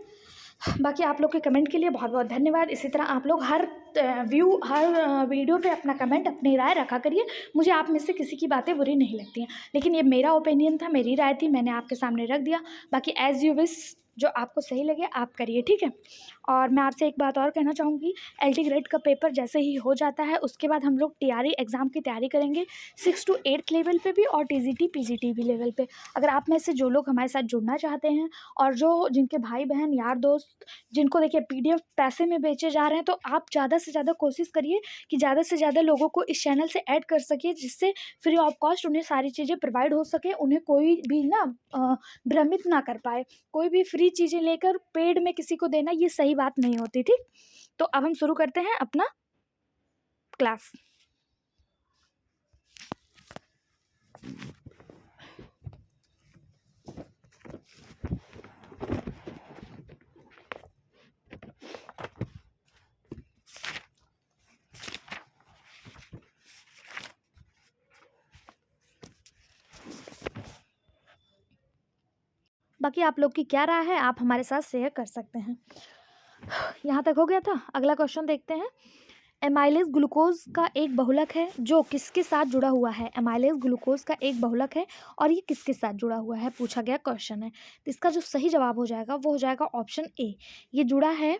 A: बाकी आप लोग के कमेंट के लिए बहुत बहुत धन्यवाद। इसी तरह आप लोग हर वीडियो पे अपना कमेंट, अपनी राय रखा करिए। मुझे आप में से किसी की बातें बुरी नहीं लगती हैं, लेकिन ये मेरा ओपिनियन था, मेरी राय थी, मैंने आपके सामने रख दिया। बाकी एज़ यू विश, जो आपको सही लगे आप करिए, ठीक है। और मैं आपसे एक बात और कहना चाहूँगी, LT ग्रेड का पेपर जैसे ही हो जाता है उसके बाद हम लोग TRE एग्ज़ाम की तैयारी करेंगे 6 to 8 लेवल पे भी और TGT PGT भी लेवल पे। अगर आप में से जो लोग हमारे साथ जुड़ना चाहते हैं और जो जिनके भाई बहन यार दोस्त जिनको देखिए PDF पैसे में बेचे जा रहे हैं, तो आप ज़्यादा से ज़्यादा कोशिश करिए कि ज़्यादा से ज़्यादा लोगों को इस चैनल से ऐड कर सकिए, जिससे फ्री ऑफ कॉस्ट उन्हें सारी चीज़ें प्रोवाइड हो सके, उन्हें कोई भी ना भ्रमित ना कर पाए। कोई भी फ्री चीज़ें लेकर पेड में किसी को देना, ये सही बात नहीं होती, ठीक। तो अब हम शुरू करते हैं अपना क्लास। बाकी आप लोग की क्या राय है, आप हमारे साथ शेयर कर सकते हैं। यहाँ तक हो गया था। अगला क्वेश्चन देखते हैं। एमाइलेज ग्लूकोज का एक बहुलक है जो किसके साथ जुड़ा हुआ है। एमाइलेज ग्लूकोज का एक बहुलक है और ये किसके साथ जुड़ा हुआ है, पूछा गया क्वेश्चन है। तो इसका जो सही जवाब हो जाएगा वो हो जाएगा ऑप्शन ए, ये जुड़ा है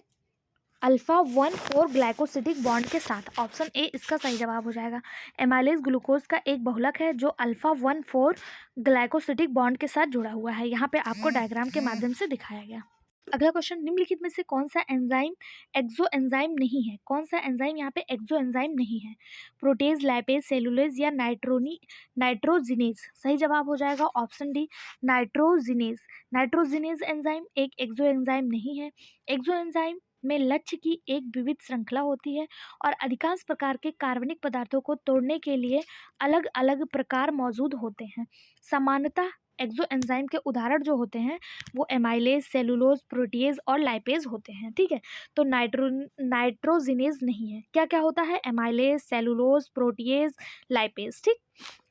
A: अल्फा 1,4 ग्लाइकोसिडिक बॉन्ड के साथ। ऑप्शन ए इसका सही जवाब हो जाएगा। एमाइलेज ग्लूकोज का एक बहुलक है जो अल्फा 1,4 ग्लाइकोसिडिक बॉन्ड के साथ जुड़ा हुआ है। यहाँ पे आपको डायग्राम के माध्यम से दिखाया गया। अगला क्वेश्चन, निम्नलिखित में से कौन सा एंजाइम एक्सो एंजाइम नहीं है। कौन सा एंजाइम यहाँ पे एक्सो एंजाइम नहीं है। प्रोटेज, लाइपेज, सेलुलेज या नाइट्रोजिनेज। सही जवाब हो जाएगा option D, nitrogenase. Nitrogenase enzyme एक एक्सो एंजाइम नहीं है। एक्सो एंजाइम में लक्ष्य की एक विविध श्रृंखला होती है और अधिकांश प्रकार के कार्बनिक पदार्थों को तोड़ने के लिए अलग अलग प्रकार मौजूद होते हैं। सामान्यतः एक्सो एंजाइम के उदाहरण जो होते हैं वो एमाइलेज, सेलुलोज, प्रोटीएज और लाइपेज होते हैं, ठीक है। तो नाइट्रोजिनेज नहीं है। क्या क्या होता है, एमाइलेज, सेलुलोज, प्रोटीएज, लाइपेज, ठीक।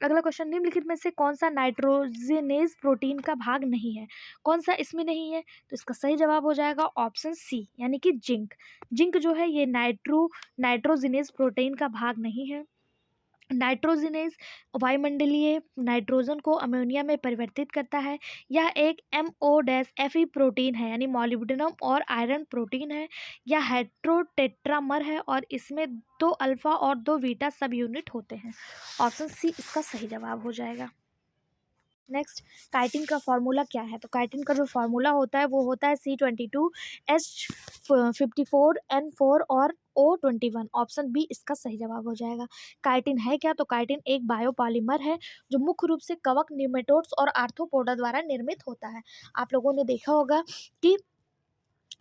A: अगला क्वेश्चन, निम्नलिखित में से कौन सा नाइट्रोजिनेज प्रोटीन का भाग नहीं है। कौन सा इसमें नहीं है, तो इसका सही जवाब हो जाएगा ऑप्शन सी, यानी कि जिंक। जिंक जो है ये नाइट्रोजिनेज प्रोटीन का भाग नहीं है। नाइट्रोजिनेज वायुमंडलीय नाइट्रोजन को अमोनिया में परिवर्तित करता है। यह एक MO-Fe प्रोटीन है, यानी मॉलिब्डेनम और आयरन प्रोटीन है। यह हेट्रोटेट्रामर है और इसमें 2 अल्फा और 2 बीटा सब यूनिट होते हैं। ऑप्शन सी इसका सही जवाब हो जाएगा। नेक्स्ट, काइटिन का फॉर्मूला क्या है। तो काइटिन का जो फॉर्मूला होता है वो होता है C22H54N4 और O21। ऑप्शन बी इसका सही जवाब हो जाएगा। काइटिन है क्या, तो काइटिन एक बायोपॉलीमर है जो मुख्य रूप से कवक, निमेटोड्स और आर्थ्रोपोडा द्वारा निर्मित होता है। आप लोगों ने देखा होगा कि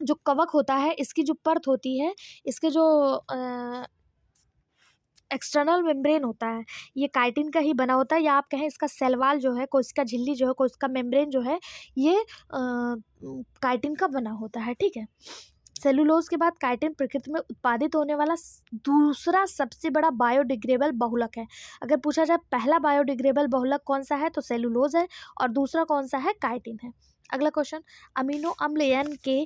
A: जो कवक होता है इसकी जो परत होती है, इसके जो एक्सटर्नल मेम्ब्रेन होता है, ये काइटिन का ही बना होता है, या आप कहें इसका सेल वॉल जो है, कोशिका झिल्ली जो है, कोशिका मेम्ब्रेन जो है, ये काइटिन का बना होता है, ठीक है। सेलुलोज के बाद काइटिन प्रकृति में उत्पादित होने वाला दूसरा सबसे बड़ा बायोडिग्रेडेबल बहुलक है। अगर पूछा जाए पहला बायोडिग्रेडेबल बहुलक कौन सा है, तो सेलुलोज है और दूसरा कौन सा है, काइटिन है। अगला क्वेश्चन, अमीनो अम्ल N के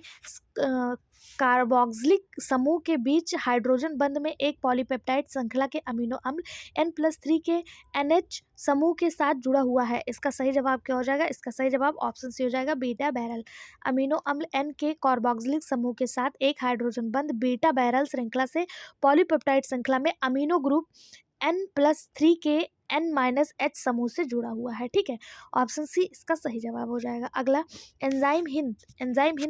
A: कार्बोक्सिलिक समूह के बीच हाइड्रोजन बंध में एक पॉलीपेप्टाइड श्रृंखला के अमीनो अम्ल N+3 के NH समूह के साथ जुड़ा हुआ है। इसका सही जवाब क्या हो जाएगा, इसका सही जवाब ऑप्शन सी हो जाएगा, बीटा बैरल। अमीनो अम्ल N के कार्बोक्सिलिक समूह के साथ एक हाइड्रोजन बंध बीटा बैरल श्रृंखला से पॉलीपेप्टाइड श्रृंखला में अमीनो ग्रुप N+3 के N-H समूह से जुड़ा हुआ है, ठीक है। ऑप्शन सी इसका सही जवाब हो जाएगा। अगला, एंजाइम हिंद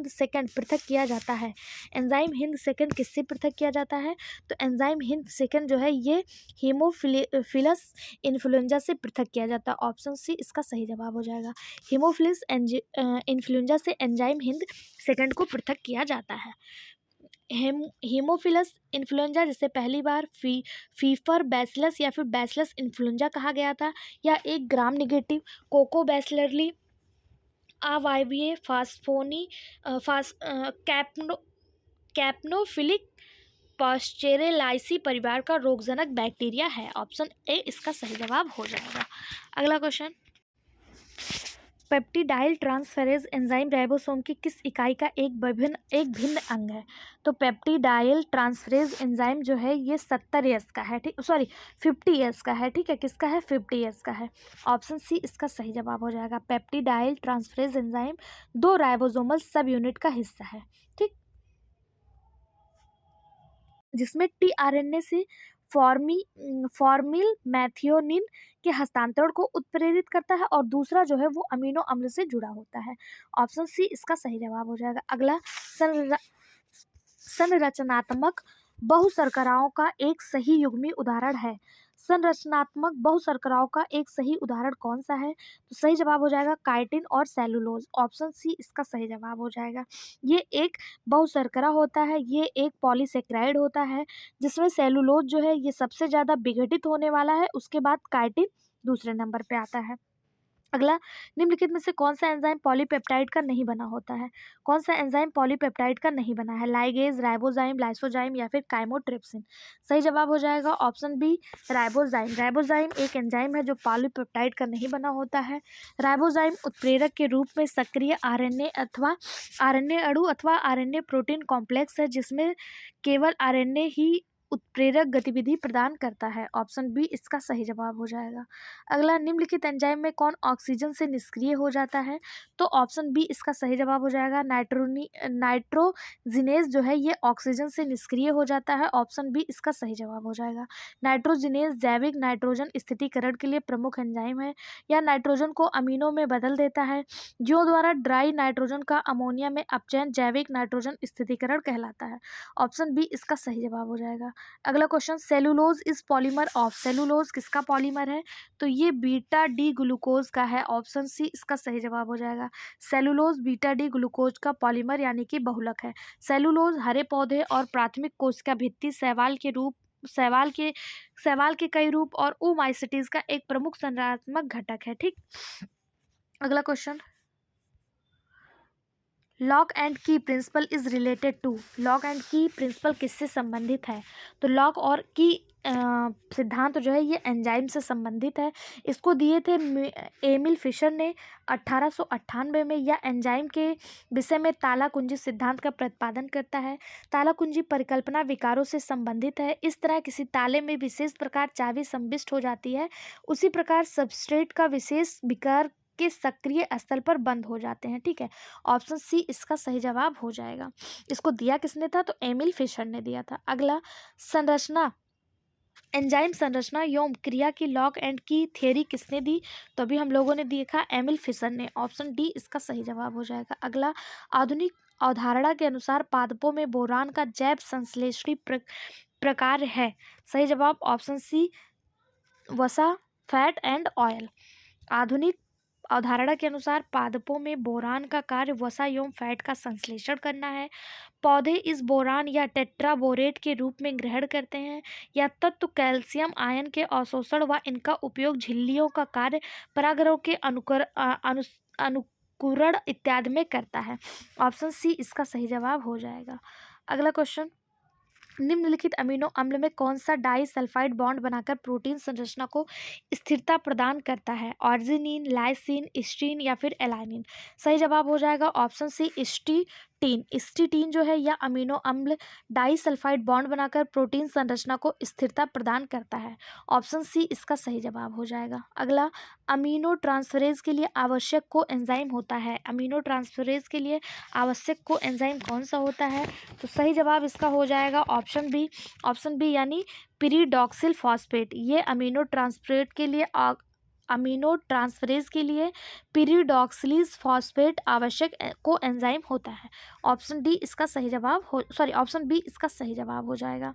A: सेकंड पृथक किया जाता है। एंजाइम हिंद सेकंड किससे पृथक किया जाता है, तो एंजाइम हिंद सेकंड जो है ये हीमोफिलस इन्फ्लुएंजा से पृथक किया जाता है। ऑप्शन सी इसका सही जवाब हो जाएगा। हीमोफिलस इन्फ्लुएंजा से एंजाइम हिंद सेकंड को पृथक किया जाता है। हीमोफिलस इन्फ्लुएंजा जिसे पहली बार फीफर बैसिलस या फिर बैसिलस इन्फ्लुएंजा कहा गया था, या एक ग्राम निगेटिव कोको बैसिलरली अवायवीय कैप्नोफिलिक पास्चेरेलाइसी परिवार का रोगजनक बैक्टीरिया है। ऑप्शन ए इसका सही जवाब हो जाएगा। अगला question, peptidyl transferase enzyme ribosome की किस इकाई का एक भिन्न अंग है? तो पेप्टिडाइल ट्रांसफेरेज एंजाइम जो है ये 70S का है, ठीक, सॉरी 50S का है, ठीक है, किसका है? 50S का है। ऑप्शन सी इसका सही जवाब हो जाएगा। पेप्टिडाइल ट्रांसफेरेज एंजाइम 2 राइबोसोमल सब यूनिट का हिस्सा है, ठीक, जिसमें टीआरएनए से फॉर्मिल मैथियोनिन के हस्तांतरण को उत्प्रेरित करता है और दूसरा जो है वो अमीनो अम्ल से जुड़ा होता है। ऑप्शन सी इसका सही जवाब हो जाएगा। अगला, संरचनात्मक बहुशर्कराओं का एक सही युग्मी उदाहरण है। संरचनात्मक बहुशर्कराओं का एक सही उदाहरण कौन सा है? तो सही जवाब हो जाएगा काइटिन और सेलुलोज। ऑप्शन सी इसका सही जवाब हो जाएगा। ये एक बहुशर्करा होता है, ये एक पॉलीसेक्राइड होता है जिसमें सेलुलोज जो है ये सबसे ज़्यादा विघटित होने वाला है, उसके बाद काइटिन दूसरे नंबर पे आता है। अगला, निम्नलिखित में से कौन सा एंजाइम पॉलीपेप्टाइड का नहीं बना होता है? कौन सा एंजाइम पॉलीपेप्टाइड का नहीं बना है? लाइगेज, राइबोजाइम, लाइसोजाइम या फिर काइमोट्रिप्सिन? सही जवाब हो जाएगा ऑप्शन बी राइबोजाइम। राइबोजाइम एक एंजाइम है जो पॉलीपेप्टाइड का नहीं बना होता है। राइबोजाइम उत्प्रेरक के रूप में सक्रिय आरएनए अथवा आरएनए अणु अथवा आरएनए प्रोटीन कॉम्प्लेक्स है जिसमें केवल आरएनए ही उत्प्रेरक गतिविधि प्रदान करता है। ऑप्शन बी इसका सही जवाब हो जाएगा। अगला, निम्नलिखित एंजाइम में कौन ऑक्सीजन से निष्क्रिय हो जाता है? तो ऑप्शन बी इसका सही जवाब हो जाएगा। नाइट्रोजिनेज जो है ये ऑक्सीजन से निष्क्रिय हो जाता है। ऑप्शन बी इसका सही जवाब हो जाएगा। नाइट्रोजिनेज जैविक नाइट्रोजन स्थिरीकरण के लिए प्रमुख एंजाइम है। यह नाइट्रोजन को अमीनो में बदल देता है जो द्वारा ड्राई नाइट्रोजन का अमोनिया में अपचयन जैविक नाइट्रोजन स्थिरीकरण कहलाता है। ऑप्शन बी इसका सही जवाब हो जाएगा। अगला question, cellulose is polymer of. Cellulose किसका पॉलीमर है? तो ये बीटा डी ग्लूकोज का है। ऑप्शन सी इसका सही जवाब हो जाएगा। सेलुलोज बीटा डी ग्लूकोज का पॉलीमर यानी कि बहुलक है। सेलुलोज हरे पौधे और प्राथमिक कोशिका भित्ति शैवाल के कई रूप और ओमाइसिटीज का एक प्रमुख संरचनात्मक घटक है, ठीक। अगला question, lock and key principle is related to. Lock and key principle किससे संबंधित है? तो लॉक और की सिद्धांत जो है ये एंजाइम से संबंधित है। इसको दिए थे एमिल फिशर ने 1898 में। यह एंजाइम के विषय में ताला कुंजी सिद्धांत का प्रतिपादन करता है। ताला कुंजी परिकल्पना विकारों से संबंधित है। इस तरह किसी ताले में विशेष प्रकार चाबी संविष्ट हो जाती है, उसी प्रकार सबस्ट्रेट का विशेष विकार के सक्रिय स्थल पर बंद हो जाते हैं, ठीक है। ऑप्शन सी इसका सही जवाब हो जाएगा। इसको दिया किसने था? तो एमिल फिशर ने दिया था। अगला, संरचना एंजाइम संरचना एवं क्रिया की लॉक एंड की थ्योरी किसने दी? तो अभी हम लोगों ने देखा एमिल फिशर ने। ऑप्शन डी इसका सही जवाब हो जाएगा। अगला, आधुनिक अवधारणा के अनुसार पादपों में बोरान का जैव संश्लेषणी प्रकार है। सही जवाब ऑप्शन सी वसा, फैट एंड ऑयल। आधुनिक अवधारणा के अनुसार पादपों में बोरान का कार्य वसा एवं फैट का संश्लेषण करना है। पौधे इस बोरान या टेट्राबोरेट के रूप में ग्रहण करते हैं। यह तत्व कैल्शियम आयन के अवशोषण व इनका उपयोग झिल्लियों का कार्य परागणों के अनुकूरण इत्यादि में करता है। ऑप्शन सी इसका सही जवाब हो जाएगा। अगला क्वेश्चन, निम्नलिखित अमीनो अम्ल में कौन सा डाई सल्फाइड बॉन्ड बनाकर प्रोटीन संरचना को स्थिरता प्रदान करता है? ऑर्जिनिन, लाइसिन, स्टीन या फिर एलानिन? सही जवाब हो जाएगा ऑप्शन सी स्टीटीन। स्टीटीन जो है यह अमीनो अम्ल डाई सल्फाइड बॉन्ड बनाकर प्रोटीन संरचना को स्थिरता प्रदान करता है। ऑप्शन सी इसका सही जवाब हो जाएगा। अगला, अमीनो ट्रांसफरेज के लिए आवश्यक को एंजाइम होता है। अमीनो ट्रांसफरेज के लिए आवश्यक को एंजाइम कौन सा होता है? तो सही जवाब इसका हो जाएगा ऑप्शन बी यानी पिरिडॉक्सिल फॉस्फेट। ये अमीनो ट्रांसफरेज के लिए पिरिडॉक्सिलिस फॉस्फेट आवश्यक को एंजाइम होता है। ऑप्शन बी इसका सही जवाब हो जाएगा।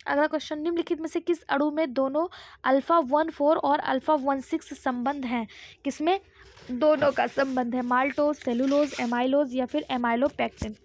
A: अगला क्वेश्चन, निम्नलिखित में से किस अणु में दोनों अल्फा 1,4 और अल्फा 1,6 संबंध हैं? किसमें दोनों का संबंध है? माल्टोज, सेलुलोज, एमाइलोज या फिर एमाइलोपेक्टिन?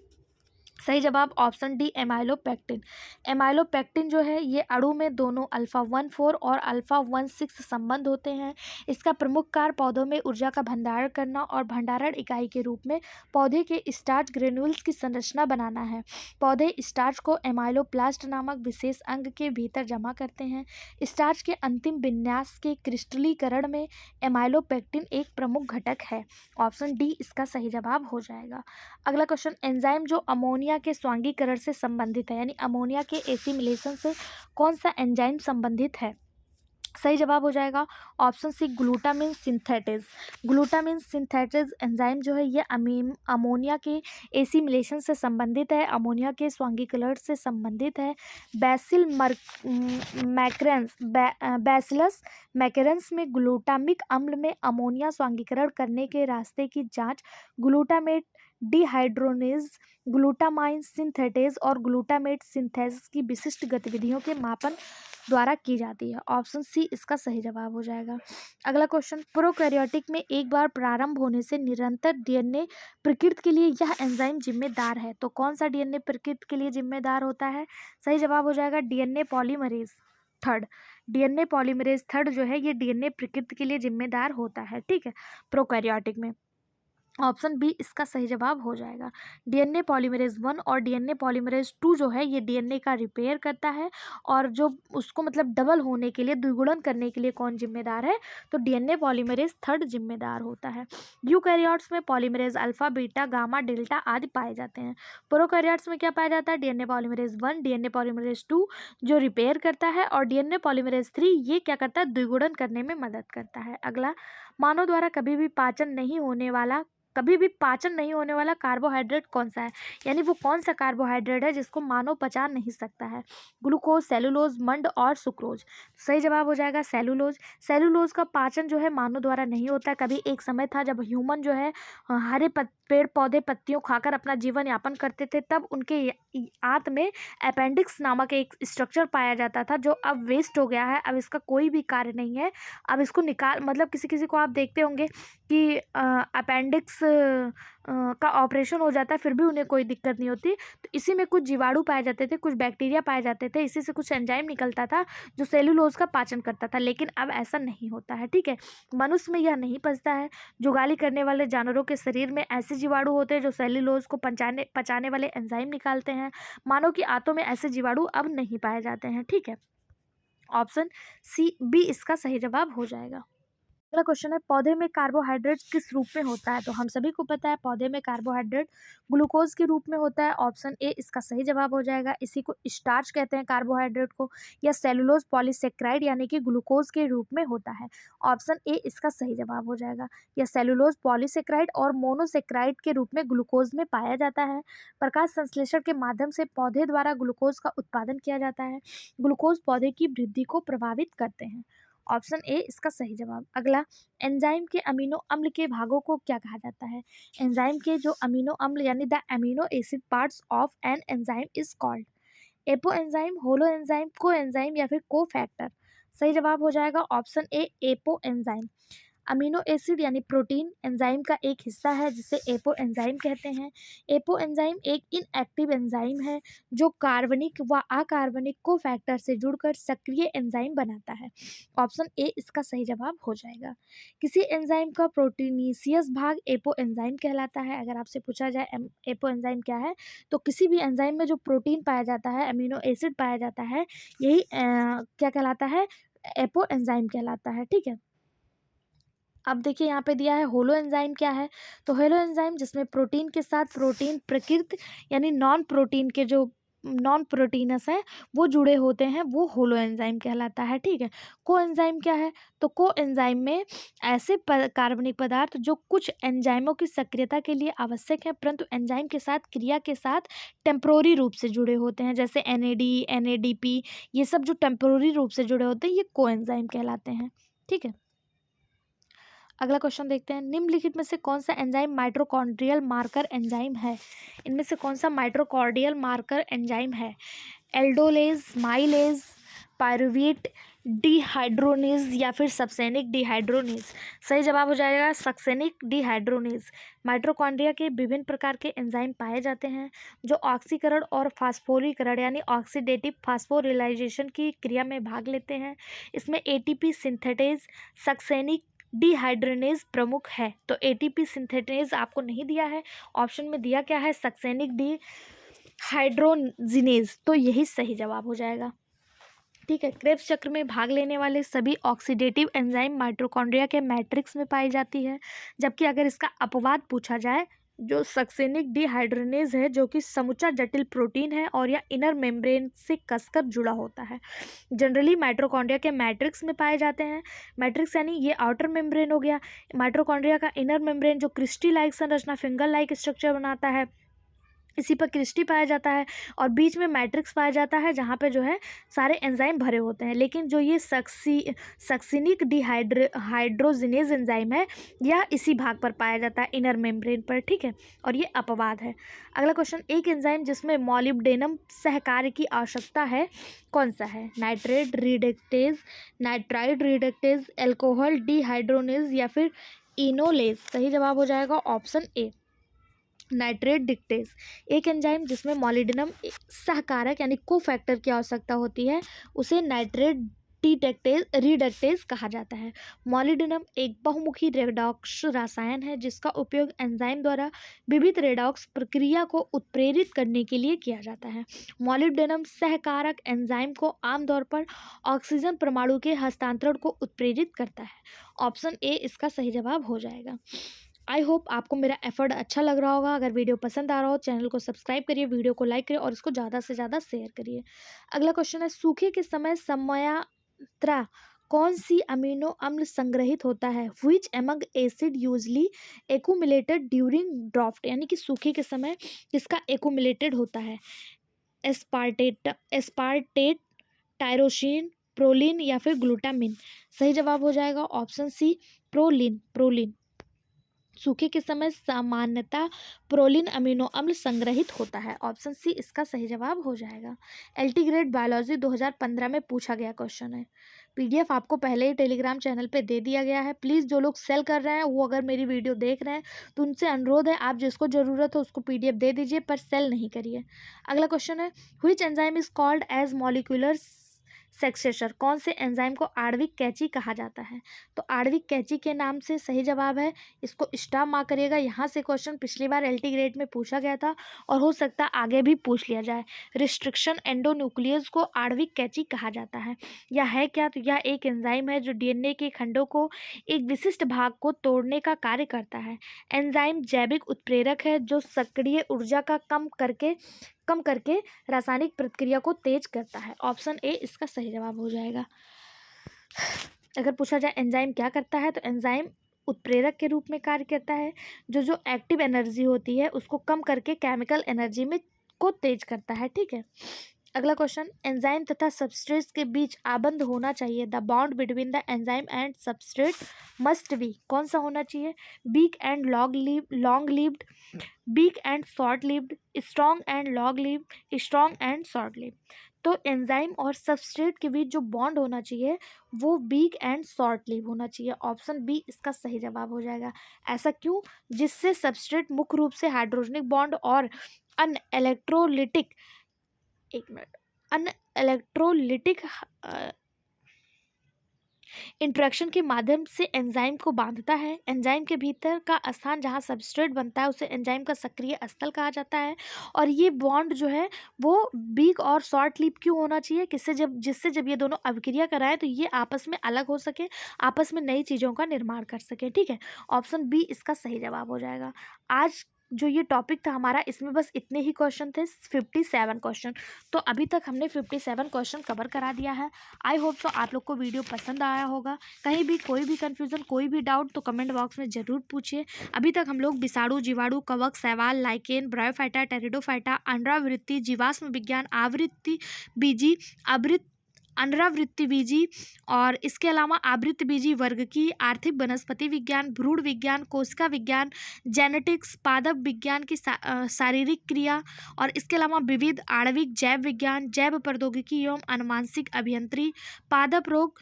A: सही जवाब ऑप्शन डी एमाइलोपेक्टिन। एमाइलोपेक्टिन जो है ये अणु में दोनों अल्फा 1,4 और अल्फा 1,6 संबंध होते हैं। इसका प्रमुख कार्य पौधों में ऊर्जा का भंडारण करना और भंडारण इकाई के रूप में पौधे के स्टार्च ग्रेन्यूल्स की संरचना बनाना है। पौधे स्टार्च को एमाइलोप्लास्ट नामक विशेष अंग के भीतर जमा करते हैं। स्टार्च के अंतिम विन्यास के क्रिस्टलीकरण में एमाइलोपेक्टिन एक प्रमुख घटक है। ऑप्शन डी इसका सही जवाब हो जाएगा। अगला क्वेश्चन, एंजाइम जो अमोनिया के स्वांगीकरण से संबंधित है, यानी अमोनिया के एसिमिलेशन से कौन सा एंजाइम संबंधित है? सही जवाब हो जाएगा option C glutamine synthetase. Glutamine synthetase enzyme जो है ये अमोनिया के एसिमिलेशन से संबंधित है, अमोनिया के स्वांगीकरण से संबंधित है। बैसिलस मैकेरेंस में ग्लूटामिक अम्ल में अमोनिया स्वांगीकरण करने के रास्ते की जांच ग्लूटामेट डिहाइड्रोनेज, ग्लूटामाइन सिंथेटेज और ग्लूटामेट सिंथेसिस की विशिष्ट गतिविधियों के मापन द्वारा की जाती है। ऑप्शन सी इसका सही जवाब हो जाएगा। अगला क्वेश्चन, प्रोकैरियोटिक में एक बार प्रारंभ होने से निरंतर डीएनए प्रकृति के लिए यह एंजाइम जिम्मेदार है। तो कौन सा डीएनए प्रकृति के लिए जिम्मेदार होता है? सही जवाब हो जाएगा DNA polymerase third. DNA polymerase third जो है ये डीएनए प्रकृति के लिए जिम्मेदार होता है, ठीक है, प्रोकैरियोटिक में। ऑप्शन बी इसका सही जवाब हो जाएगा। डीएनए पॉलीमरेज 1 और डीएनए पॉलीमरेज 2 जो है ये डीएनए का रिपेयर करता है, और जो उसको मतलब डबल होने के लिए, द्विगुणन करने के लिए कौन जिम्मेदार है? तो डीएनए पॉलीमरेज थर्ड जिम्मेदार होता है। यूकैरियोट्स में polymerase alpha, beta, gamma, delta आदि पाए जाते हैं। प्रोकैरियोट्स में क्या पाया जाता है? डीएनए पॉलीमरेज 1, डीएनए पॉलीमरेज 2 जो रिपेयर करता है, और डीएनए पॉलीमरेज 3 ये क्या करता है? द्विगुणन करने में मदद करता है। अगला, मानव द्वारा कभी भी पाचन नहीं होने वाला कार्बोहाइड्रेट कौन सा है? यानी वो कौन सा कार्बोहाइड्रेट है जिसको मानव पचा नहीं सकता है? ग्लूकोज, सेलुलोज, मंड और सुक्रोज। सही जवाब हो जाएगा सेलुलोज। सेलुलोज का पाचन जो है मानव द्वारा नहीं होता है। कभी एक समय था जब ह्यूमन जो है हरे पेड़ पौधे पत्तियों खाकर अपना जीवन यापन करते थे, तब उनके आंत में अपेंडिक्स नामक एक स्ट्रक्चर पाया जाता था जो अब वेस्ट हो गया है। अब इसका कोई भी कार्य नहीं है। अब इसको निकाल, मतलब किसी किसी को आप देखते होंगे कि अपेंडिक्स का ऑपरेशन हो जाता है, फिर भी उन्हें कोई दिक्कत नहीं होती। तो इसी में कुछ जीवाणु पाए जाते थे, कुछ बैक्टीरिया पाए जाते थे, इसी से कुछ एंजाइम निकलता था जो सेलुलोज का पाचन करता था। लेकिन अब ऐसा नहीं होता है, ठीक है। मनुष्य में यह नहीं पचता है। जुगाली करने वाले जानवरों के शरीर में ऐसे जीवाणु होते हैं जो सेलुलोज को पचाने वाले एंजाइम निकालते हैं। मानव की आंतों में ऐसे जीवाणु अब नहीं पाए जाते हैं, ठीक है। ऑप्शन सी बी इसका सही जवाब हो जाएगा। अगला क्वेश्चन है, पौधे में कार्बोहाइड्रेट किस रूप में होता है? तो हम सभी को पता है पौधे में कार्बोहाइड्रेट ग्लूकोज के रूप में होता है। ऑप्शन ए इसका सही जवाब हो जाएगा। इसी को स्टार्च कहते हैं कार्बोहाइड्रेट को, या सेलुलोज पॉलीसेक्राइड यानी कि ग्लूकोज के रूप में होता है। ऑप्शन ए इसका सही जवाब हो जाएगा। या सेलुलोज पॉलीसेक्राइड और मोनोसेक्राइड के रूप में ग्लूकोज में पाया जाता है। प्रकाश संश्लेषण के माध्यम से पौधे द्वारा ग्लूकोज का उत्पादन किया जाता है। ग्लूकोज पौधे की वृद्धि को प्रभावित करते हैं। ऑप्शन ए इसका सही जवाब। अगला, एंजाइम के अमीनो अम्ल के भागों को क्या कहा जाता है? एंजाइम के जो अमीनो अम्ल यानी the amino acid parts of an enzyme is called apo enzyme, holo enzyme, को एंजाइम या फिर को फैक्टर। सही जवाब हो जाएगा ऑप्शन ए एपो एंजाइम। अमीनो एसिड यानी प्रोटीन एंजाइम का एक हिस्सा है जिसे एपो एंजाइम कहते हैं। एपो एंजाइम एक इनएक्टिव एंजाइम है जो कार्बनिक व अकार्बनिक को फैक्टर से जुड़कर सक्रिय एंजाइम बनाता है। ऑप्शन ए इसका सही जवाब हो जाएगा। किसी एंजाइम का प्रोटीनीसियस भाग एपो एंजाइम कहलाता है। अगर आपसे पूछा जाए एपो एंजाइम क्या है, तो किसी भी एंजाइम में जो प्रोटीन पाया जाता है, अमीनो एसिड पाया जाता है, यही क्या कहलाता है? एपो एंजाइम कहलाता है, ठीक है। अब देखिए यहाँ पे दिया है होलो एंजाइम क्या है। तो होलो एंजाइम जिसमें प्रोटीन के साथ प्रोटीन प्रकृति यानी नॉन प्रोटीनस है वो जुड़े होते हैं, वो होलो एंजाइम कहलाता है, ठीक है। को एंजाइम क्या है? तो को एंजाइम में ऐसे कार्बनिक पदार्थ जो कुछ एंजाइमों की सक्रियता के लिए आवश्यक है, परंतु एंजाइम के साथ क्रिया के साथ टेम्पोररी रूप से जुड़े होते हैं, जैसे NAD, NADP, ये सब जो टेम्पोररी रूप से जुड़े होते हैं ये को एंजाइम कहलाते हैं, ठीक है। अगला क्वेश्चन देखते हैं, निम्नलिखित में से कौन सा एंजाइम माइटोकॉन्ड्रियल मार्कर एंजाइम है? इनमें से कौन सा माइटोकॉन्ड्रियल मार्कर एंजाइम है? एल्डोलेज, माइलेज, पायरुवेट, डिहाइड्रोनेज या फिर सब्सैनिक डिहाइड्रोनेज। सही जवाब हो जाएगा सक्सेनिक डिहाइड्रोनेज। माइटोकॉन्ड्रिया के विभिन्न प्रकार के एंजाइम पाए जाते हैं जो ऑक्सीकरण और फास्फोरीकरण यानी ऑक्सीडेटिव फास्फोरिलाइजेशन की क्रिया में भाग लेते हैं। इसमें एटीपी सिंथेटेज, सक्सेनिक डिहाइड्रोनेज प्रमुख है। तो एटीपी सिंथेटेज आपको नहीं दिया है, ऑप्शन में दिया क्या है, सक्सेनिक डिहाइड्रोजिनेज। तो यही सही जवाब हो जाएगा। ठीक है, क्रेब्स चक्र में भाग लेने वाले सभी ऑक्सीडेटिव एंजाइम माइटोकॉन्ड्रिया के मैट्रिक्स में पाई जाती है। जबकि अगर इसका अपवाद पूछा जाए, जो सक्सेनिक डिहाइड्रोनेज है, जो कि समूचा जटिल प्रोटीन है और यह इनर मेम्ब्रेन से कसकर जुड़ा होता है, जनरली माइटोकॉन्ड्रिया के मैट्रिक्स में पाए जाते हैं। मैट्रिक्स यानी ये आउटर मेम्ब्रेन हो गया, माइटोकॉन्ड्रिया का इनर मेम्ब्रेन जो क्रिस्टी लाइक संरचना, फिंगर लाइक स्ट्रक्चर बनाता है, इसी पर क्रिस्टी पाया जाता है, और बीच में मैट्रिक्स पाया जाता है जहाँ पे जो है सारे एंजाइम भरे होते हैं। लेकिन जो ये सक्सिनिक डिहाइड्रोजिनेज एंजाइम है, यह इसी भाग पर पाया जाता है, इनर मेम्ब्रेन पर। ठीक है, और ये अपवाद है। अगला क्वेश्चन, एक एंजाइम जिसमें मॉलिब्डेनम सहकार्य की आवश्यकता है कौन सा है? Nitrate reductase, nitride reductase, alcohol dehydrogenase या फिर इनोलेज। सही जवाब हो जाएगा ऑप्शन ए, नाइट्रेट डिक्टेज। एक एंजाइम जिसमें मॉलिब्डेनम सहकारक यानी कोफैक्टर की आवश्यकता होती है, उसे नाइट्रेट रिडक्टेज कहा जाता है। मॉलिब्डेनम एक बहुमुखी रेडॉक्स रसायन है जिसका उपयोग एंजाइम द्वारा विविध रेडॉक्स प्रक्रिया को उत्प्रेरित करने के लिए किया जाता है। मॉलिब्डेनम सहकारक एंजाइम को आमतौर पर ऑक्सीजन परमाणु के हस्तांतरण को उत्प्रेरित करता है। ऑप्शन ए इसका सही जवाब हो जाएगा। आई होप आपको मेरा एफर्ट अच्छा लग रहा होगा। अगर वीडियो पसंद आ रहा हो, चैनल को सब्सक्राइब करिए, वीडियो को लाइक करिए और इसको ज़्यादा से ज़्यादा शेयर करिए। अगला क्वेश्चन है, सूखे के समय समयात्रा कौन सी अमीनो अम्ल संग्रहित होता है? Which among acid usually accumulated during draft, यानी कि सूखे के समय किसका एक्यूमुलेटेड होता है? एस्पार्टेट, टायरोसिन, प्रोलिन या फिर ग्लूटामिन। सही जवाब हो जाएगा ऑप्शन सी, प्रोलिन। सूखे के समय सामान्यतः प्रोलिन अमीनो अम्ल संग्रहित होता है। ऑप्शन सी इसका सही जवाब हो जाएगा। एलटी ग्रेड बायोलॉजी 2015 में पूछा गया क्वेश्चन है। पीडीएफ आपको पहले ही टेलीग्राम चैनल पे दे दिया गया है। प्लीज़ जो लोग सेल कर रहे हैं वो अगर मेरी वीडियो देख रहे हैं तो उनसे अनुरोध है, आप जिसको ज़रूरत हो उसको पीडीएफ दे दीजिए, पर सेल नहीं करिए। अगला क्वेश्चन है, which enzyme is called as molecular successor. कौन से एंजाइम को आणविक कैंची कहा जाता है? तो आणविक कैंची के नाम से सही जवाब है, इसको स्टार मार्क करिएगा। यहाँ से क्वेश्चन पिछली बार एलटी ग्रेड में पूछा गया था और हो सकता है आगे भी पूछ लिया जाए। रिस्ट्रिक्शन एंडोन्यूक्लियस को आणविक कैंची कहा जाता है। यह है क्या? तो यह एक एंजाइम है जो डीएनए के खंडों को एक विशिष्ट भाग को तोड़ने का कार्य करता है। एंजाइम जैविक उत्प्रेरक है जो सक्रिय ऊर्जा का कम करके रासायनिक प्रक्रिया को तेज करता है। ऑप्शन ए इसका सही जवाब हो जाएगा। अगर पूछा जाए एंजाइम क्या करता है, तो एंजाइम उत्प्रेरक के रूप में कार्य करता है, जो एक्टिव एनर्जी होती है उसको कम करके केमिकल एनर्जी में को तेज करता है। ठीक है, अगला क्वेश्चन, एंजाइम तथा सबस्ट्रेट के बीच आबंध होना चाहिए। The bond between the enzyme and substrate must be, कौन सा होना चाहिए? Weak and long lived, weak and short lived, strong and long lived, strong and short lived. तो एंजाइम और सबस्ट्रेट के बीच जो बॉन्ड होना चाहिए वो वीक एंड शॉर्ट लिव होना चाहिए। ऑप्शन बी इसका सही जवाब हो जाएगा। ऐसा क्यों? जिससे सबस्ट्रेट मुख्य रूप से हाइड्रोजनिक बॉन्ड और अनइलेक्ट्रोलिटिक इंटरेक्शन के माध्यम से एंजाइम को बांधता है। एंजाइम के भीतर का स्थान जहाँ सबस्ट्रेट बनता है उसे एंजाइम का सक्रिय स्थल कहा जाता है। और ये बॉन्ड जो है वो वीक और शॉर्ट लिव क्यों होना चाहिए? जिससे जब ये दोनों अभिक्रिया कराएं तो ये आपस में अलग हो सके, आपस में नई चीज़ों का निर्माण कर सके। ठीक है, ऑप्शन बी इसका सही जवाब हो जाएगा। आज जो ये टॉपिक था हमारा, इसमें बस इतने ही क्वेश्चन थे, 57 क्वेश्चन। तो अभी तक हमने 57 क्वेश्चन कवर करा दिया है। आई होप सो आप लोग को वीडियो पसंद आया होगा। कहीं भी कोई भी कन्फ्यूज़न, कोई भी डाउट तो कमेंट बॉक्स में ज़रूर पूछिए। अभी तक हम लोग विषाणु, जीवाणु, कवक, शैवाल, लाइकेन, ब्रायोफाइटा, टेरिडोफाइटा, अंडावृत्ति, जीवाश्म विज्ञान, आवृत्ति बीजी, अनरावृत्तिबीजी और इसके अलावा आवृत्तिबीजी वर्ग की, आर्थिक, वनस्पति विज्ञान, भ्रूण विज्ञान, कोशिका विज्ञान, जेनेटिक्स, पादप विज्ञान की शारीरिक क्रिया और इसके अलावा विविध आणविक जैव विज्ञान, जैव प्रौद्योगिकी एवं आनुवंशिक अभियांत्रिकी, पादप रोग,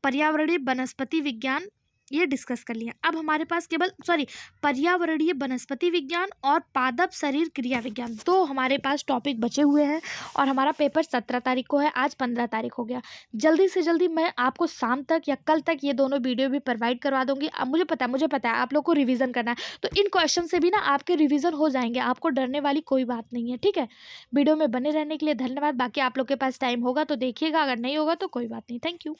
A: पर्यावरणीय वनस्पति विज्ञान, ये डिस्कस कर लिया। अब हमारे पास केवल पर्यावरणीय वनस्पति विज्ञान और पादप शरीर क्रिया विज्ञान, तो हमारे पास टॉपिक बचे हुए हैं और हमारा पेपर 17 तारीख को है, आज 15 तारीख हो गया। जल्दी से जल्दी मैं आपको शाम तक या कल तक ये दोनों वीडियो भी प्रोवाइड करवा दूंगी। अब मुझे पता है आप लोग को रिवीजन करना है, तो इन क्वेश्चन से भी ना आपके रिवीजन हो जाएंगे, आपको डरने वाली कोई बात नहीं है, ठीक है। वीडियो में बने रहने के लिए धन्यवाद। बाकी आप लोग के पास टाइम होगा तो देखिएगा, अगर नहीं होगा तो कोई बात नहीं। Thank you.